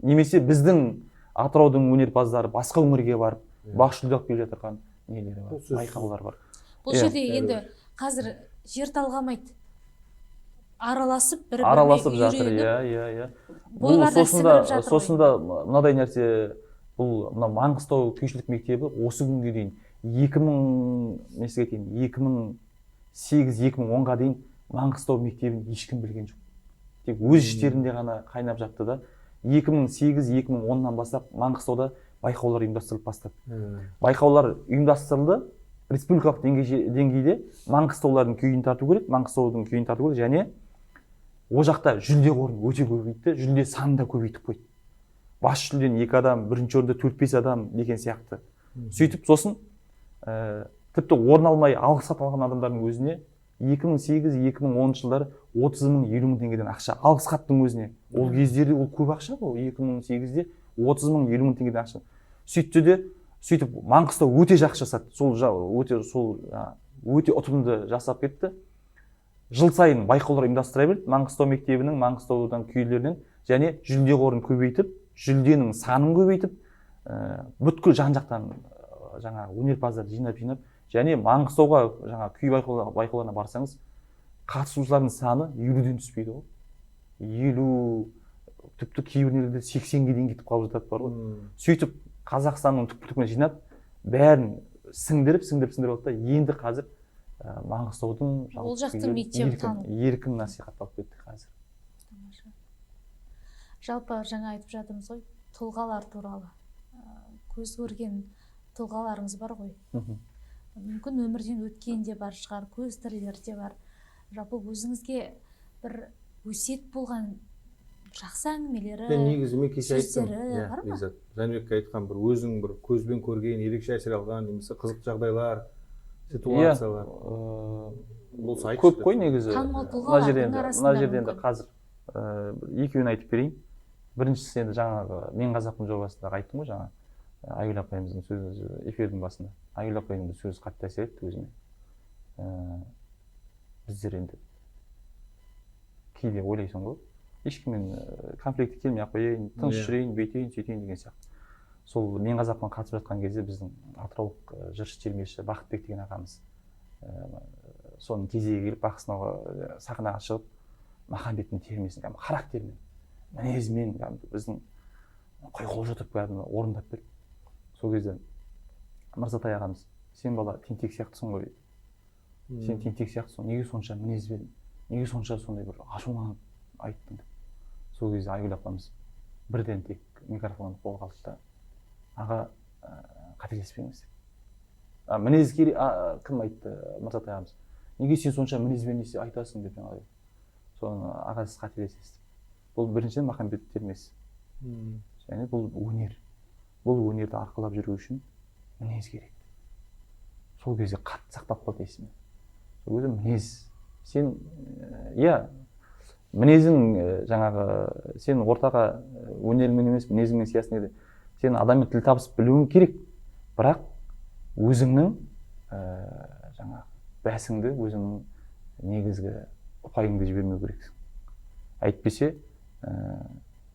Speaker 2: Немесе біздің Атыраудың өнерпаздары басқа өңірге барып бас жүлде алып келіп жатқан нелері бар, байқаулар бар.
Speaker 4: Бұл жерде енді қазір жер талғамайды. Араласып
Speaker 2: жатыр, иә. Сосын да мынадай нәрсе, бұл Маңғыстау күйшілік мектебі осы күнге дейін 2008-2010-ға дейін Маңғыстау мектебін ешкім білген жоқ. Тек өз іштерінде ғана қайнап жатты да. 2008-2010-нан бастап Маңғыстауда байқаулар ұйымдастырылып бастады. Байқаулар ұйымдастырылды, республикалық деңгейде Маңғыстаулардың күйін тарту керек, Маңғыстаудың күйін тарту керек, және о жақта жүлде қорын өте көбейтті, жүлде санын да көбейтіп қойды. Бас жүлдені 2 адам, бірінші орында 4-5 адам деген сияқты. Сөйтіп, сосын тіпті орын алмай алғыс хат алған адамдардың өзіне 2008-2010 жылдары 30 мың, 50 мың теңгеден ақша. Алғыс хаттың өзіне. Ол кездерде ол көп ақша ғой, 2008-де 30 мың, 50 мың теңгеден ақша. Сөйтіп Маңғыстау өте жақсы жасады. Өте ұтымды жасап кетті. Жыл сайын байқаулар ұйымдастыра берді. Маңғыстау мектебінің, Маңғыстаудан күйлерінен, және жүлде қорын көбейтіп, жүлденің санын көбейтіп, бүткіл жан-жақтан жаңа өнерпаздар жинап, және Маңғыстауға жаңа күй байқауларына барсаңыз, қатысушылардың саны 50-ден түспейді ғой. 50, тіпті кейбіреулерде 80-ге дейін кетіп қалып жатады бар ғой. Сөйтіп Қазақстанның түкпір-түкпіріне жинап, бәрін сіңдіріп алды да енді қазір Маңғыстаудың
Speaker 4: ол жақты мектеп
Speaker 2: еркін насихатталып кетті қазір.
Speaker 4: Жалпы жаңа айтып жатырмыз ғой, тұлғалар туралы. Көз көрген тұлғаларыңыз бар ғой. Мүмкін өмірден өткен де бар шығар, көз тірілер де бар. Жалпы өзіңізге бір өсиет болған жақсы әңгімелері,
Speaker 1: негізі мен кеше айттым,
Speaker 4: сөздері бар ма?
Speaker 1: Жәнібекке айтқан бір өзің бір көзбен көрген ерекше әсер алған немесе қызық жағдайлар, ситуациялар болса айтшы.
Speaker 2: Көп қой негізі.
Speaker 4: Танымал тұлғалардың арасында.
Speaker 2: Мына жерде енді қазір екеуін айтып берейін. Біріншісі енді жаңағы Мен қазақпын жобасындағы айттым ғой жаңа. Айгүл апайымыздың сөзі эфирдің басында. Айгүл апайымыздың сөзі қатты әсер етті өзіме. Біздер енді кейде ойлайсың ғой, ешкіммен конфликті келмей ақ қояйын, тыныш жүрейін, бүйтейін, сөйтейін деген сияқты. Сол Мен қазақпен қатысып жатқан кезде біздің атыраулық жыршы термеші Бақытбек деген ағамыз соның кезегі келіп бақсынауға сахнаға шығып Махамбеттің термесін характермен, мінезімен біздің қол жотып орындап берді. Сол кезде Мырзатай ағамыз, сен бала тентек сияқтысың ғой, сен тентек сияқтысың, неге сонша мінезбен, неге сонша сондай бір ашуланып айттың деп. Сол кезде Айгүл апамыз бірден тек микрофонды қолға алды да, аға қателеспеңіз деп. Мінез керек, кім айтты? Мырзатай ағамыз. Неге сен сонша мінезбен айтасың деп жаңағы. Соны аға сіз қателесесіз деп. Бұл біріншіден Махамбет термесі. Және бұл өнер. Бұл өнерді арқалап жүру үшін мінез керек. Сол кезде қатты сақтап қалды есіме. Сол кезде мінез. Сен, мінезің жаңағы, сен ортаға өнеріңмен емес, мінезіңмен сиясың еді. Сен адаммен тіл табысып білуің керек. Бірақ өзіңнің жаңағы бәсіңді, өзіңнің негізгі ұпайыңды жібермеу керексің. Әйтпесе,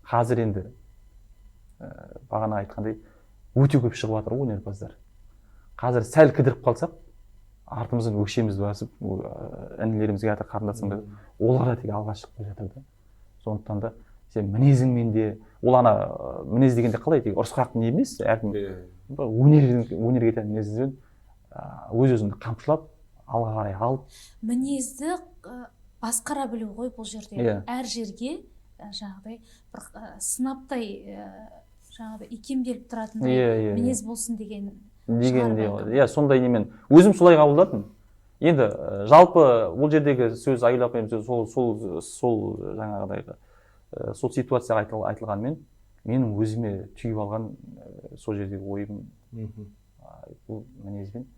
Speaker 2: қазір енді бағана айтқандай өте көп шығып жатыр ғой өнерпаздар. Қазір сәл кідіріп қалсақ, артымыздан өкшеміз басып, інілерімізге ата қарындасымыз, олар да тек алға шығып жатыр да. Сондықтан да сен мінезіңмен де, ол ана мінез дегенде қалай тек ұрысқақ не емес, әркім өнерге тән мінезбен өз-өзіңді қамшылап, алға қарай алып.
Speaker 4: Мінезді басқара білу ғой бұл жерде. Әр жерге жаңағыдай бір сынаптай жаңағыдай икемделіп тұратындай мінез болсын деген
Speaker 2: де, сондай немен өзім солай қабылдадым. Енді жалпы бұл жердегі сөз Айгүл апайым сол жаңағыдай сол ситуацияға айтылғанмен менің өзіме түйіп алған сол жердегі ойым бұл мінезбен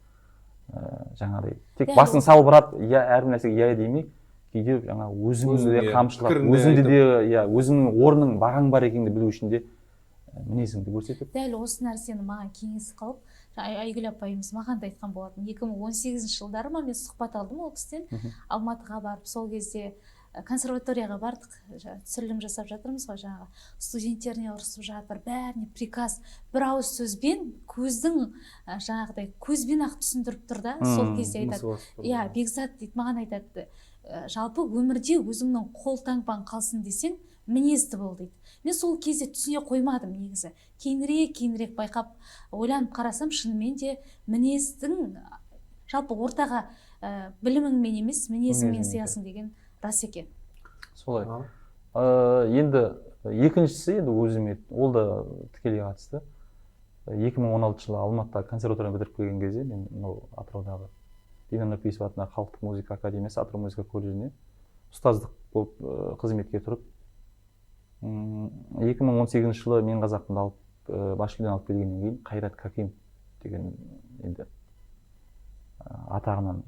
Speaker 2: жаңағыдай тек басын салбырап әрбір нәрсеге демей, кейде жаңағы өзіңді де қамшылап, өзіңді де өзіңнің орның бағаң бар екеніңді білу үшін де мінезіңді көрсетіп.
Speaker 4: Дәл осы нәрсені маған кеңес қылып, Айгүл апайымыз маған да айтқан болатын. 2018 жылдары мен сұхбат алдым ол кісіден. Алматыға барып, сол кезде консерваторияға бардық, түсірілім жасап жатырмыз ғой, жаңағы студенттеріне ұрысып жатыр, бәріне приказ, бір ауыз сөзбен көздің жаңағыдай көзбен ақ түсіндіріп тұр да. Сол кезде айтады, Бекзат дейді, маған айтады, жалпы өмірде өзіңнің қол таңбаң қалсын десең, мінезді бол дейді. Мен сол кезде түсіне қоймадым негізі. Кейінірек байқап, ойланып қарасам, шынымен де мінездің жалпы ортаға біліміңмен емес, мінезіңмен сиясың деген рас екен.
Speaker 2: Солай. Енді екіншісі енді өзіме, ол да тікелей қатысты. 2016 жылы Алматыда консерваторияны бітіріп келген кезде мен Атыраудағы Дина Нұрпейісова атындағы халықтық музыка академиясы Атырау музыка колледжіне ұстаздық болып қызметке тұрып, 2018 жылы Мен қазақпын алып, бас жүлдені алып келгеннен кейін Қайрат Каким деген енді атағынан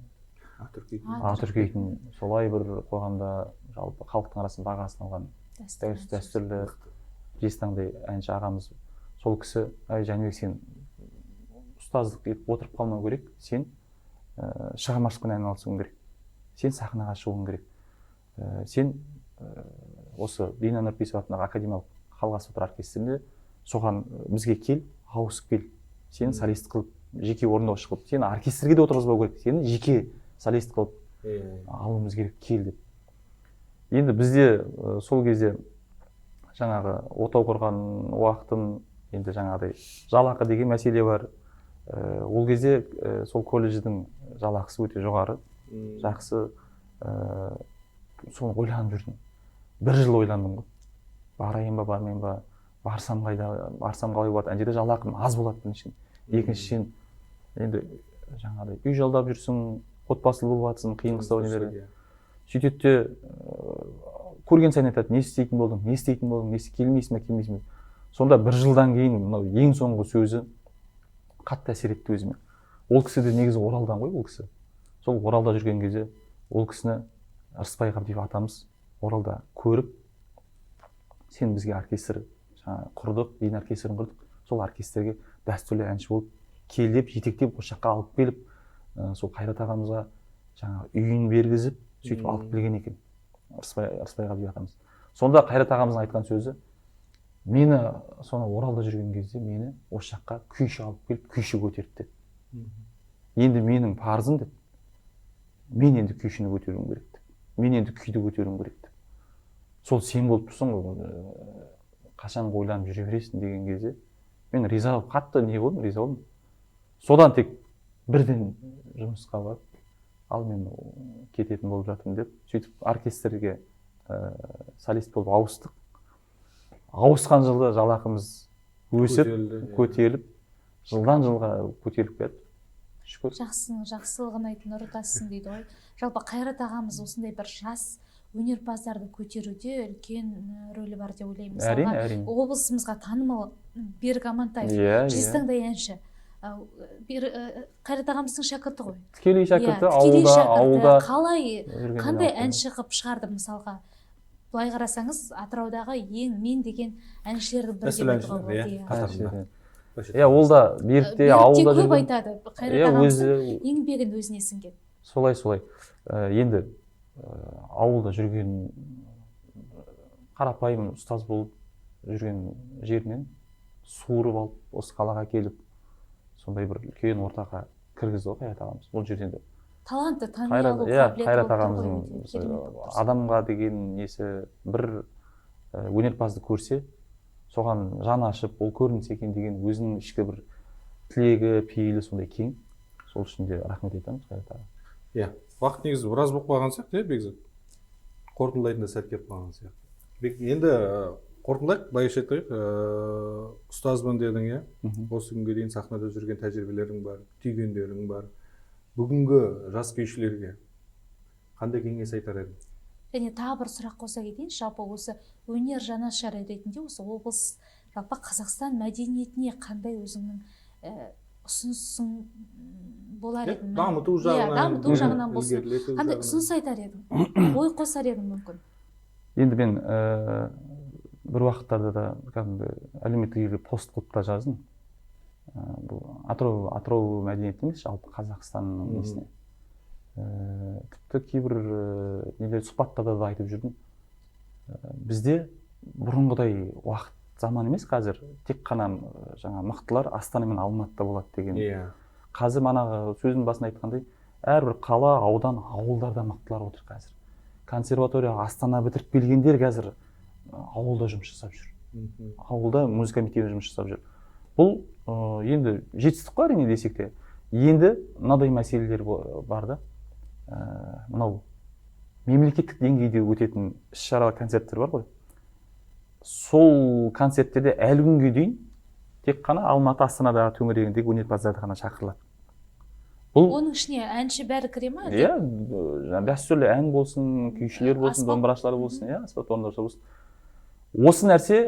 Speaker 2: атүркейтін солай бір қоғамда жалпы халықтың арасында бағасын алған дәстүрлі жезтаңдай әнші ағамыз. Сол кісі, Жәнібек, сен ұстаздық етіп отырып қалмау керек, сен шығармашылықпен айналысуың керек, сен сахнаға шығуың керек, сен осы Дина Нұрпейісова атындағы академиялық халық аспаптар оркестрінде соған бізге кел, ауысып кел, сен солист қылып, жеке орындаушы қылып, сен оркестрге де отырғызбау керек, сені жеке солист қылып алуымыз керек, кел деп. енді бізде сол кезде жаңағы отау құрған уақытым, енді жаңағыдай жалақы деген мәселе бар. Ол кезде сол колледждің жалақысы өте жоғары, жақсы. Соны ойланып жүрдім. Бір жыл ойландым ғой. Барайын ба, бармайын ба, барсам қайда, барсам қалай болады. Ана жерде жалақым аз болады біріншіден. Екіншіден, енді жаңағыдай үй жалдап жүрсің, отбасылы болып жатсың, қиын қыстау нелері. Сөйтеді де көрген сайын айтады, не істейтін болдың, келмейсің бе. Сонда бір жылдан кейін мынау ең соңғы сөзі қатты әсер етті өзіме. Ол кісі де негізі Оралдан ғой, ол кісі. Сол Оралда жүрген кезде ол кісіні Рысбай Қабдиев атамыз Оралда көріп, сен бізге оркестр құрдық, дейін оркестрін құрдық. Сол оркестрге дәстүрлі әнші болып келіп, жетектеп, осы жаққа алып келіп, сол Қайрат ағамызға жаңағы үйін бергізіп, сөйтіп алып келген екен. Рысбай Қабдиев атамыз. Сонда Қайрат ағамыздың айтқан сөзі, мені соны Оралда жүрген кезде мені осы жаққа күйші алып келіп, күйші көтерді деп. Енді менің парызым деп, мен енді күйшіні көтеруім керек деп. Мен енді күйді көтеруім керек деп. Сол сен болып тұрсың ғой, қашан ойланып жүре бересің деген кезде, мен риза болдым, қатты не болдым, риза болдым. Содан тек бірден жұмысқа барып, ал мен кететін болып жатырмын деп, сөйтіп оркестрге солист болып ауыстық. Ауысқан жылда жалақымыз өсіп, көтеріліп, жылдан жылға көтеріліп келді. Шүкір.
Speaker 4: Жақсының жақсылығын айт, нұр тасысын дейді ғой. Жалпы Қайрат ағамыз осындай бір жас өнерпаздарды көтеруде үлкен рөлі бар деп ойлаймын.
Speaker 2: Әрине.
Speaker 4: Облысымызға танымал Берік Амантаев, жезтаңдай әнші. Қайрат ағамыздың шәкірті ғой.
Speaker 2: Тікелей шәкірті, ауылда.
Speaker 4: Қандай әнші қып шығарды мысалға? Былай қарасаңыз, Атыраудағы ең мен деген әншілердің бірге
Speaker 2: қатарында. Ол да Берікте ауылда
Speaker 4: көп айтады. Қайрат ағамыздың еңбегін өзіне сіңген.
Speaker 2: Солай. Енді ауылда жүрген, қарапайым ұстаз болып жүрген жерінен суырып алып, осы қалаға келіп, сондай бір үлкен ортаға кіргізді ғой Қайрат ағамыз. Бұл жерден де
Speaker 4: талантты, тани алу қабілеті
Speaker 2: Қайрат ағамыздың адамға деген несі, бір өнерпазды көрсе, соған жан ашып, ол көрінсе екен деген өзінің ішкі бір тілегі, пейілі сондай кең. Сол үшін де рахмет айтамыз Қайрат аға.
Speaker 1: Уақыт негізі біраз болып қалған сияқты, Бекзат? Қорытындылайтын да сәт келіп қалған сияқты. Енді қорытындылайық, былайша айтайық, ұстазбын дедің, осы күнге дейін сахнада жүрген тәжірибелерің бар, түйгендерің бар. Бүгінгі жас күйшілерге қандай кеңес айтар едің?
Speaker 4: Және тағы бір сұрақ қоса кетейін, жалпы осы өнер жанашыры ретінде осы облыс, жалпы Қазақстан мәдениетіне қандай өзіңнің ұсынысың болар едің?
Speaker 1: Дамыту жағынан
Speaker 4: болсын. Қандай ұсыныс айтар едің? Ой қосар едің мүмкін?
Speaker 2: Енді мен бір уақыттарда да әлеуметтік желіге пост қылып та жаздым. Бұл Атырау мәдениеті емес, жалпы Қазақстанның несіне. Тіпті кейбір нелер сұхбаттарда да айтып жүрдім. Бізде бұрынғыдай уақыт заман емес қазір, тек қана жаңа мықтылар Астана мен Алматыда болады деген. Қазір манағы сөздің басында айтқандай, әрбір қала, аудан, ауылдарда мықтылар отыр қазір. Консерваторияға Астана бітіріп келгендер қазір ауылда жұмыс жасап жүр. Ауылда музыка мектебінде жұмыс жасап жүр. Бұл енді жетістік қой әрине десек те. Енді мынадай мәселелер бар да. Мынау мемлекеттік деңгейде өтетін іс-шара концерттер бар ғой. Сол концерттерде әлі күнге дейін тек қана Алматы, Астанадағы төңірегіндегі өнерпаздарды ғана шақырылады.
Speaker 4: Оның ішіне әнші бәрі кіре ма?
Speaker 2: Иә, дәстүрлі ән болсын, күйшілер болсын, домбырашылар болсын, аспап орындаушылар болсын. Осы нәрсе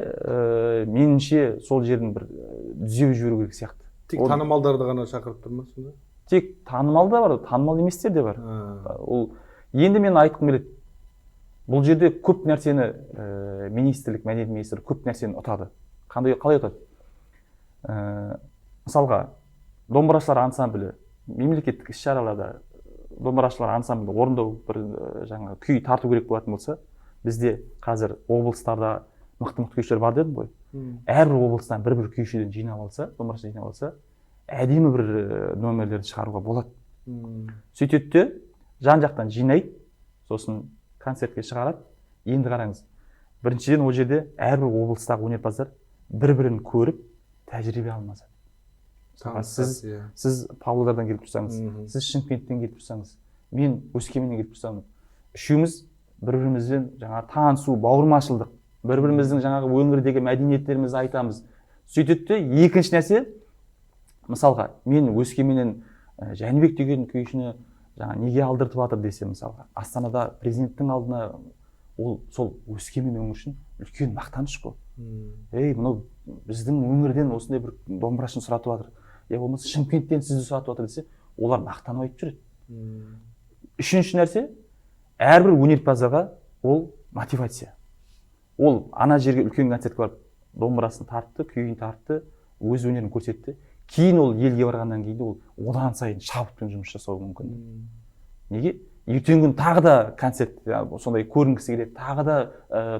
Speaker 2: меніңше сол жерін бір түзеп жіберу керек сияқты.
Speaker 1: Тек танымалдарды ғана шақырып тұр ма сонда?
Speaker 2: Тек танымал да бар, танымал еместер де бар. Ол енді мен айтқым келеді. Бұл жерде көп нәрсені министрлік, мәдениет министрлігі көп нәрсені ұтады. Қалай ұтады? Мысалға, домбырашылар ансамблі, мемлекеттік іс-шараларда домбырашылар ансамблі орындау бір жаңа күй тарту керек болатын болса, бізде қазір облыстарда мықты күйшілер бар дедім ғой. Әрбір облыстан бір күйшіден жинап алса, домбырашы жинап алса, әдемі бір номерлерді шығаруға болады. Сөйтеді де жан-жақтан жинайды, сосын концертке шығарады. енді қараңыз, біріншіден ол жерде әрбір облыстағы өнерпаздар бір-бірін көріп тәжірибе алмасады. Сіз Павлодардан келіп тұрсаңыз, сіз Шымкенттен келіп тұрсаңыз, мен Өскеменнен келіп тұрсам, үшеуміз бір-бірімізбен жаңағы танысу, бауырмашылдық, бір-біріміздің жаңағы өңірдегі мәдениеттерімізді айтамыз. Сөйтеді де екінші нәрсе, мысалға, мен Өскеменнен Жәнібек деген күйшіні жаңа неге алдыртып жатыр десе, мысалға, Астанада президенттің алдына ол сол Өскемен өңірі үшін үлкен мақтаныш қой. Ей, мынау біздің өңірден осындай бір домбырашыны сұратып жатыр. Я болмаса Шымкенттен сізді сұратып жатыр десе, олар мақтанып айтып жүреді. Үшінші нәрсе, әрбір өнерпазға ол мотивация. Ол ана жерге үлкен концертке барып, домбырасын тартты, күйін тартты, өз өнерін көрсетті. Кейін ол елге барғаннан кейін ол одан сайын шабытпен жұмыс жасауы мүмкін. Неге? Ертеңгі күн тағы да концерт, сондай көрінгісі келеді, тағы да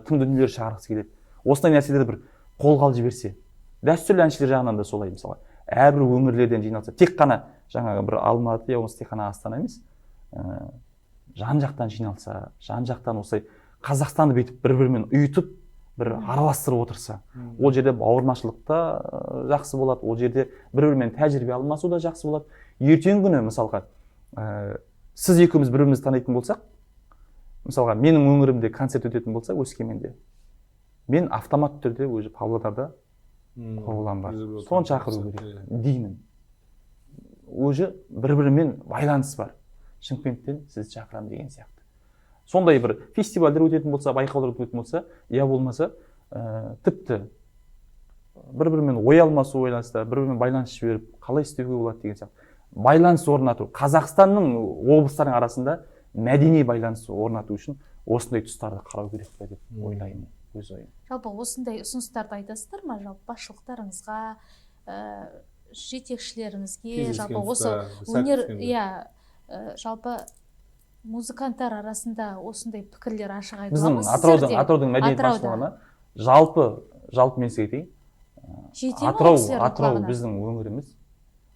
Speaker 2: тың дүниелер шығарғысы келеді. Осындай нәрселерді бір қолға алып жіберсе, дәстүрлі әншілер жағынан да солай, мысалы, әрбір өңірлерден жиналса, тек қана жаңағы бір Алматы, я болмаса тек қана Астана емес, жан-жақтан жиналса, жан-жақтан осылай Қазақстанды бүйтіп бір-бірімен ұйытып, бір араластырып отырса, ол жерде бауырмашылық та жақсы болады, ол жерде бір-бірімен тәжірибе алмасу да жақсы болады. Ертеңгі күні, мысалға, сіз екеуміз бір-бірімізді танитын болсақ, мысалға, менің өңірімде концерт өтетін болса, Өскеменде, мен автомат түрде өзі Павлодарда құрылам бар. Соны шақыру керек деймін. Өзі бір-бірімен байланыс бар. Шымкенттен сізді шақырам деген сияқты. Сондай бір фестивальдер өтетін болса, байқаулар өтетін болса, я болмаса, тіпті бір-бірімен ой алмасу ойланыста, бір-бірімен байланыс жіберіп, қалай істеуге болады деген сияқты. Байланыс орнату. Қазақстанның облыстарының арасында мәдени байланыс орнату үшін осындай тұстарды қарау керек пе деп ойлаймын, өз ойым.
Speaker 4: Жалпы осындай ұсыныстарды айтасыздар ма, жалпы басшылықтарыңызға, жетекшілеріңізге, жалпы осы өнер, жалпы музыканттар арасында осындай пікірлер ашық айтыла ма?
Speaker 2: Біздің Атыраудың мәдениет басшылығына жалпы мен сізге айтайын. Атырау біздің өңіріміз,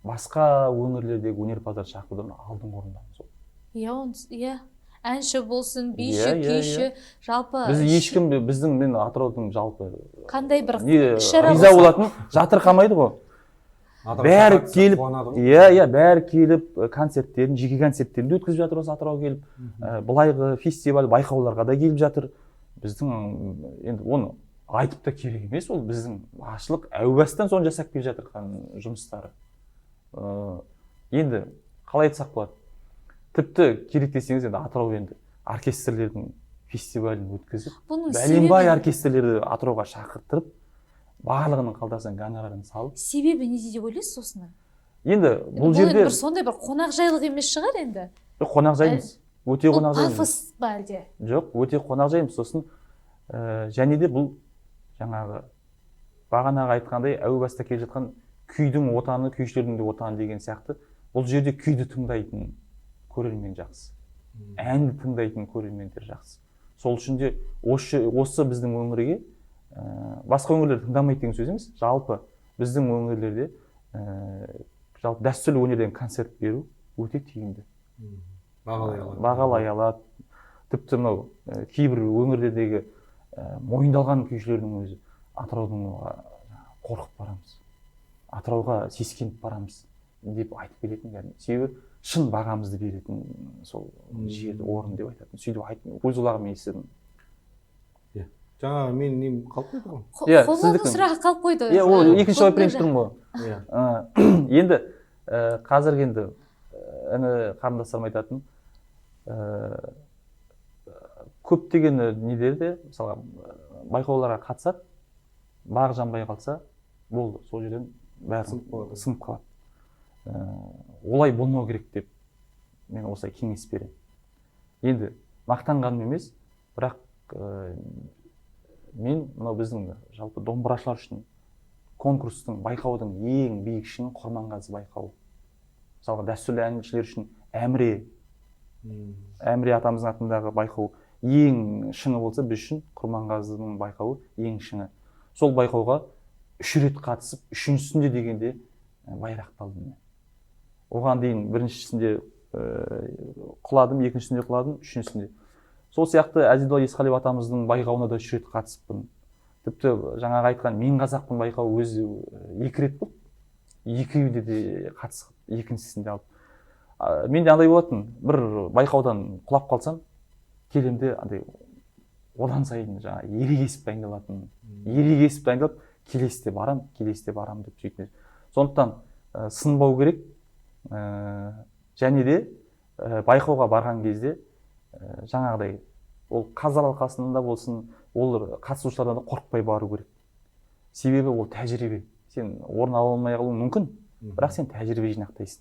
Speaker 2: басқа өңірлердегі өнерпаздар шақырудан алдыңғы орындамыз.
Speaker 4: Иә, әнші болсын, биші, күйші, жалпы
Speaker 2: мен Атыраудың жалпы
Speaker 4: қандай бір іс-шара
Speaker 2: риза болатын жатырқамайды ғой. Бәрі келіп, бәрі келіп концерттерін, жеке концерттерін өткізіп жатыр, осы Атырау келіп, былайғы фестиваль, байқауларға да келіп жатыр. Біздің енді оны айтып та керек емес, ол біздің басшылық әу бастан соны жасап келе жатырған жұмыстары. Енді қалай айтсақ болады? Тіпті керек десеңіз, енді Атырау енді оркестрлердің фестивалін өткізіп, бәленбай оркестрлерді Атырауға шақыртырып, барлығының қалтасынан гонорарын салып.
Speaker 4: Себебі неде деп ойлайсыз осыны?
Speaker 2: Енді бұл жерде
Speaker 4: сондай бір қонақжайлық емес шығар енді.
Speaker 2: Қонақжаймыз. Өте қонақжаймыз.
Speaker 4: Пафос ба әлде?
Speaker 2: Жоқ, өте қонақжаймыз. Сосын және де бұл жаңағы бағанағы айтқандай әу баста келе жатқан күйдің отаны, күйшілердің де отаны деген сияқты. Бұл жерде күйді тыңдайтын көрермен жақсы. Әнді тыңдайтын көрермендер жақсы. Сол үшін де осы біздің өңірге басқа өңірлер тыңдамайды деген сөз емес. Жалпы біздің өңірлерде жалпы дәстүрлі өнерден концерт беру өте тиімді. Бағалай алады. Тіпті мынау кейбір өңірлердегі мойындалған күйшілердің өзі Атыраудың қорқып барамыз. Атырауға сескеніп барамыз деп айтып келетін. Себебі шын бағамызды беретін сол жер, орын деп айтатын. Сөйтіп айтып, өз құлағыммен естідім.
Speaker 1: Жаңа мен нем қалып қойды ғой.
Speaker 4: Қолының сұрағы қалып қойды.
Speaker 2: Ол екінші жауап беріп тұрмын ғой. Енді қазір енді қарындастарым айтатын көптеген недерде, мысалға байқауларға қатысады, бағы жанбай қалса, болды, сол жерден бәрі сынып қалады. Олай болмау керек деп мен осылай кеңес беремін. Енді мақтанғаным емес, бірақ мен мынау біздің жалпы домбырашылар үшін конкурстың, байқаудың ең биік шыңы Құрманғазы байқауы. Мысалға дәстүрлі әншілер үшін Әміре атамыздың атындағы байқау ең шыңы болса, біз үшін Құрманғазының байқауы ең шыңы. Сол байқауға 3 рет қатысып, 3-сінде дегенде байрақталдым. Оған дейін біріншісінде құладым, екіншісінде құладым, үшіншісінде. сол сияқты Әзидолла Есқалиев атамыздың байқауына да 3 рет қатысыппын. Тіпті жаңағы айтқан мен қазақпын байқауы өзі 2 рет болды. Екеуінде де қатысып, екіншісінде алып. Менде андай болатын, бір байқаудан құлап қалсам, келемде андай одан сайын жаңа ерегесіп дайындалатын. Ерегесіп дайындалып, келесіде барам деп сөйтіп. Сондықтан сынбау керек. Және де байқауға барған кезде жаңағыдай ол қазылар алқасында болсын, ол қатысушылардан да қорықпай бару керек. Себебі ол тәжірибе. Сен орын ала алмай қалуың мүмкін, бірақ сен тәжірибе жинақтайсың.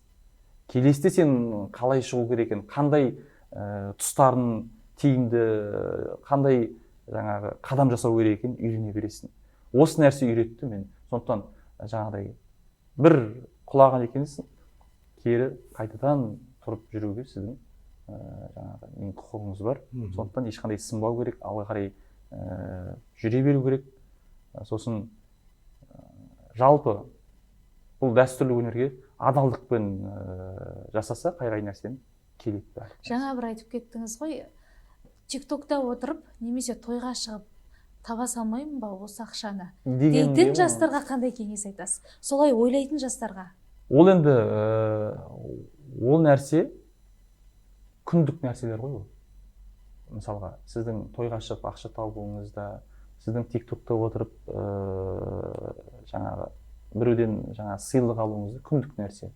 Speaker 2: Келесіде сен қалай шығу керек екен, қандай тұстарын тиімді, қандай жаңағы қадам жасау керек екенін үйрене бересің. Осы нәрсе үйретті мен. Сондықтан жаңағыдай бір құлаған екенсің, кері қайтадан тұрып жүруге сіздің жаңағы менің құқығыңыз бар. Сондықтан ешқандай сынбау керек, алға қарай жүре беру керек. Сосын жалпы бұл дәстүрлі өнерге адалдықпен жасаса қай нәрсені келеді.
Speaker 4: Жаңа бір айтып кеттіңіз ғой, TikTokта отырып немесе тойға шығып таба салмаймын ба осы ақшаны дейтін жастарға қандай кеңес айтасыз? Солай ойлайтын жастарға?
Speaker 2: Ол енді ол нәрсе күндік нәрселер ғой ол. Мысалға, сіздің тойға шығып ақша табуыңызда, сіздің TikTokта отырып жаңағы біреуден жаңа сыйлық алуыңызда күндік нәрсе.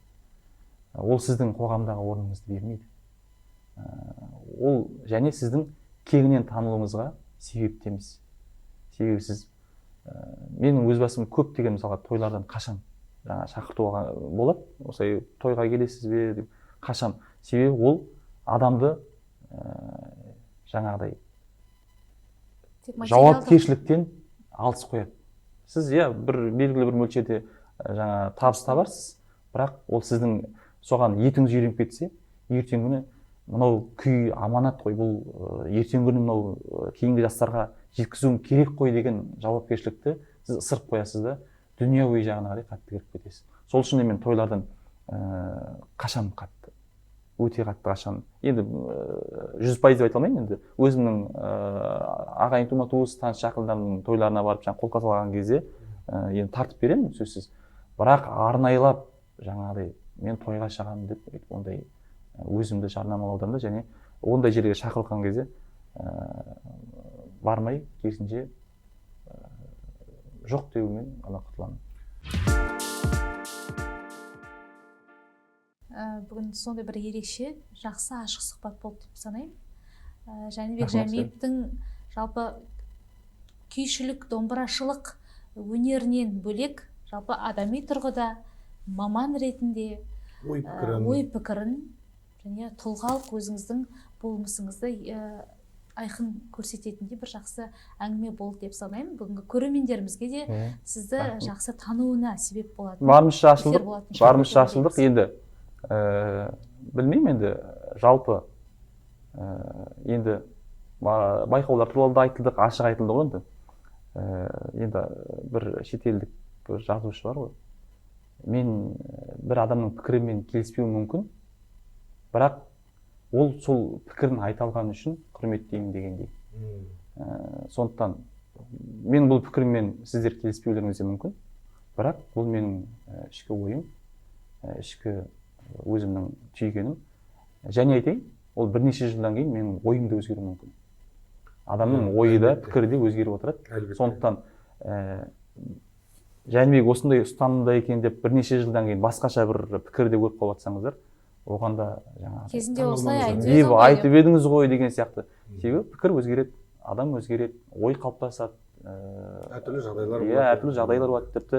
Speaker 2: Ол сіздің қоғамдағы орныңызды бермейді. Ол және сіздің кеңінен танылуыңызға себепті емес. Себебі сіз менің өз басым көптеген мысалға тойлардан қашам. Жаңа шақыртуға болады. Осылай тойға келесіз бе деп қашам. Себебі ол адамды жаңағыдай жауапкершіліктен алыс қояды. Сіз бір белгілі бір мөлшерде жаңа табыс табарсыз, бірақ ол сіздің соған етіңіз үйреніп кетсе, ертеңгі күні мынау күй аманат қой, бұл ертеңгі күні мынау кейінгі жастарға жеткізуім керек қой деген жауапкершілікті сіз ысырып қоясыз да, дүниеви жағына қарай қатты кіріп кетесіз. Сол үшін мен тойлардан қашам қатты. Өте қатты қашам. Енді 100% деп айта алмаймын, енді өзімнің ағайын тума туыс, таныс жақындарымның тойларына барып қолқа салған кезде енді тартып беремін сөзсіз. Бірақ арнайлап жаңағыдай мен тойға шығамын деп ондай өзімді жарнамалаудан да және ондай жерге шақырылған кезде бармай, керісінше жоқ деумен ғана құтыламын.
Speaker 4: Бүгін сондай бір ерекше, жақсы ашық сұхбат болды деп санаймын. Жәнібек Жәмиевтің жалпы күйшілік, домбырашылық өнерінен бөлек, жалпы адами тұрғыда, маман ретінде ой пікірін және тұлғалық өзіңіздің болмысыңызды айқын көрсететіндей бір жақсы әңгіме болды деп санаймын. Бүгінгі көрермендерімізге де сізді жақсы тануына себеп болады.
Speaker 2: Барымызша ашылдық. Енді білмеймін, енді жалпы енді байқаулар туралы да айтылдық, ашық айтылды ғой енді. Енді бір шетелдік бір жазушы бар ғой. Мен бір адамның пікірімен келіспеуім мүмкін, бірақ ол сол пікірін айта алған үшін құрметтеймін дегендей. Сондықтан мен бұл пікірмен сіздер келіспеулеріңіз де мүмкін, бірақ бұл менің ішкі ойым, ішкі өзімнің түйгенім. Және айтайын, ол бірнеше жылдан кейін менің ойым да өзгеруі мүмкін. Адамның ойы да, пікірі де өзгеріп отырады. Сондықтан Жәнібек осындай ұстанымда екен деп бірнеше жылдан кейін басқаша бір пікірде көріп қалып жатсаңыздар, оған да жаңағы
Speaker 4: кезінде осылай
Speaker 2: айтып едіңіз ғой деген сияқты. Себебі пікір өзгереді, адам өзгереді, ой қалыптасады.
Speaker 1: Әртүрлі жағдайлар
Speaker 2: болады. Әртүрлі жағдайлар болады. Тіпті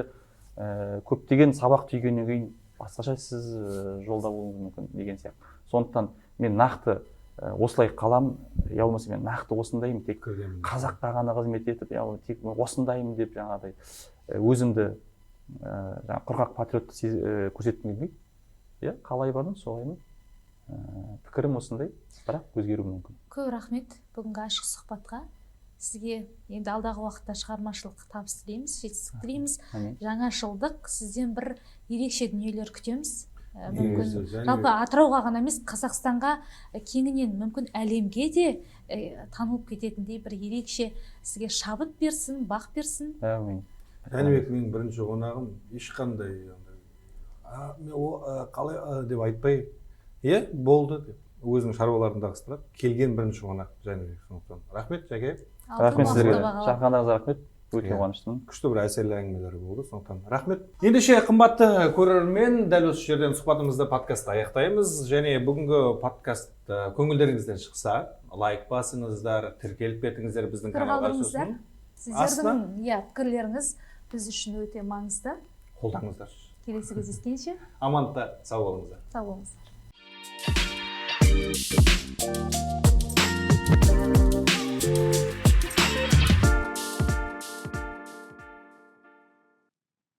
Speaker 2: көптеген сабақ түйгеннен кейін басқаша сіз жолда болуыңыз мүмкін деген сияқты. Сондықтан мен нақты осылай қалам, я болмаса мен нақты осындаймын, тек қазаққа ғана қызмет етіп, тек осындаймын деп жаңағыдай өзімді құрғақ патриотты көрсеткім келмейді. Қалай бардым, солаймын. Пікірім осындай, бірақ өзгеруі мүмкін.
Speaker 4: Көп рахмет бүгінгі ашық сұхбатқа. Сізге енді алдағы уақытта шығармашылық табыс тілейміз, жетістік тілейміз. Жаңашылдық, сізден бір ерекше дүниелер күтеміз. мүмкін
Speaker 1: Негізі,
Speaker 4: жалпы Атырауға ғана емес Қазақстанға кеңінен мүмкін әлемге де танылып кететіндей бір ерекше сізге шабыт берсін, бақ берсін.
Speaker 2: Әмин.
Speaker 1: Жәнібек менің бірінші қонағым ешқандай қалай деп айтпай, болды деп өзінің шаруаларын ығыстырады. Келген бірінші қонақ Жәнібек. Сондықтан рахмет Жәке.
Speaker 2: Рахмет сіздерге. Шақырғандарыңызға рахмет. Өте қуаныштымын.
Speaker 1: Күшті бір әсерлі әңгімелер болды. Сондықтан рахмет. Ендеше қымбатты көрермен, дәл осы жерден сұхбатымызды подкастты аяқтаймыз. Және бүгінгі подкаст көңілдеріңізден шықса, лайк басыңыздар, тіркеліп кетіңіздер біздің каналға сосын.
Speaker 4: Сіздердің пікірлеріңіз біз үшін өте маңызды.
Speaker 1: Қолдаңыздар.
Speaker 4: Келесі кездескенше
Speaker 1: Амандықта сау болыңыздар.
Speaker 4: сау болыңыздар.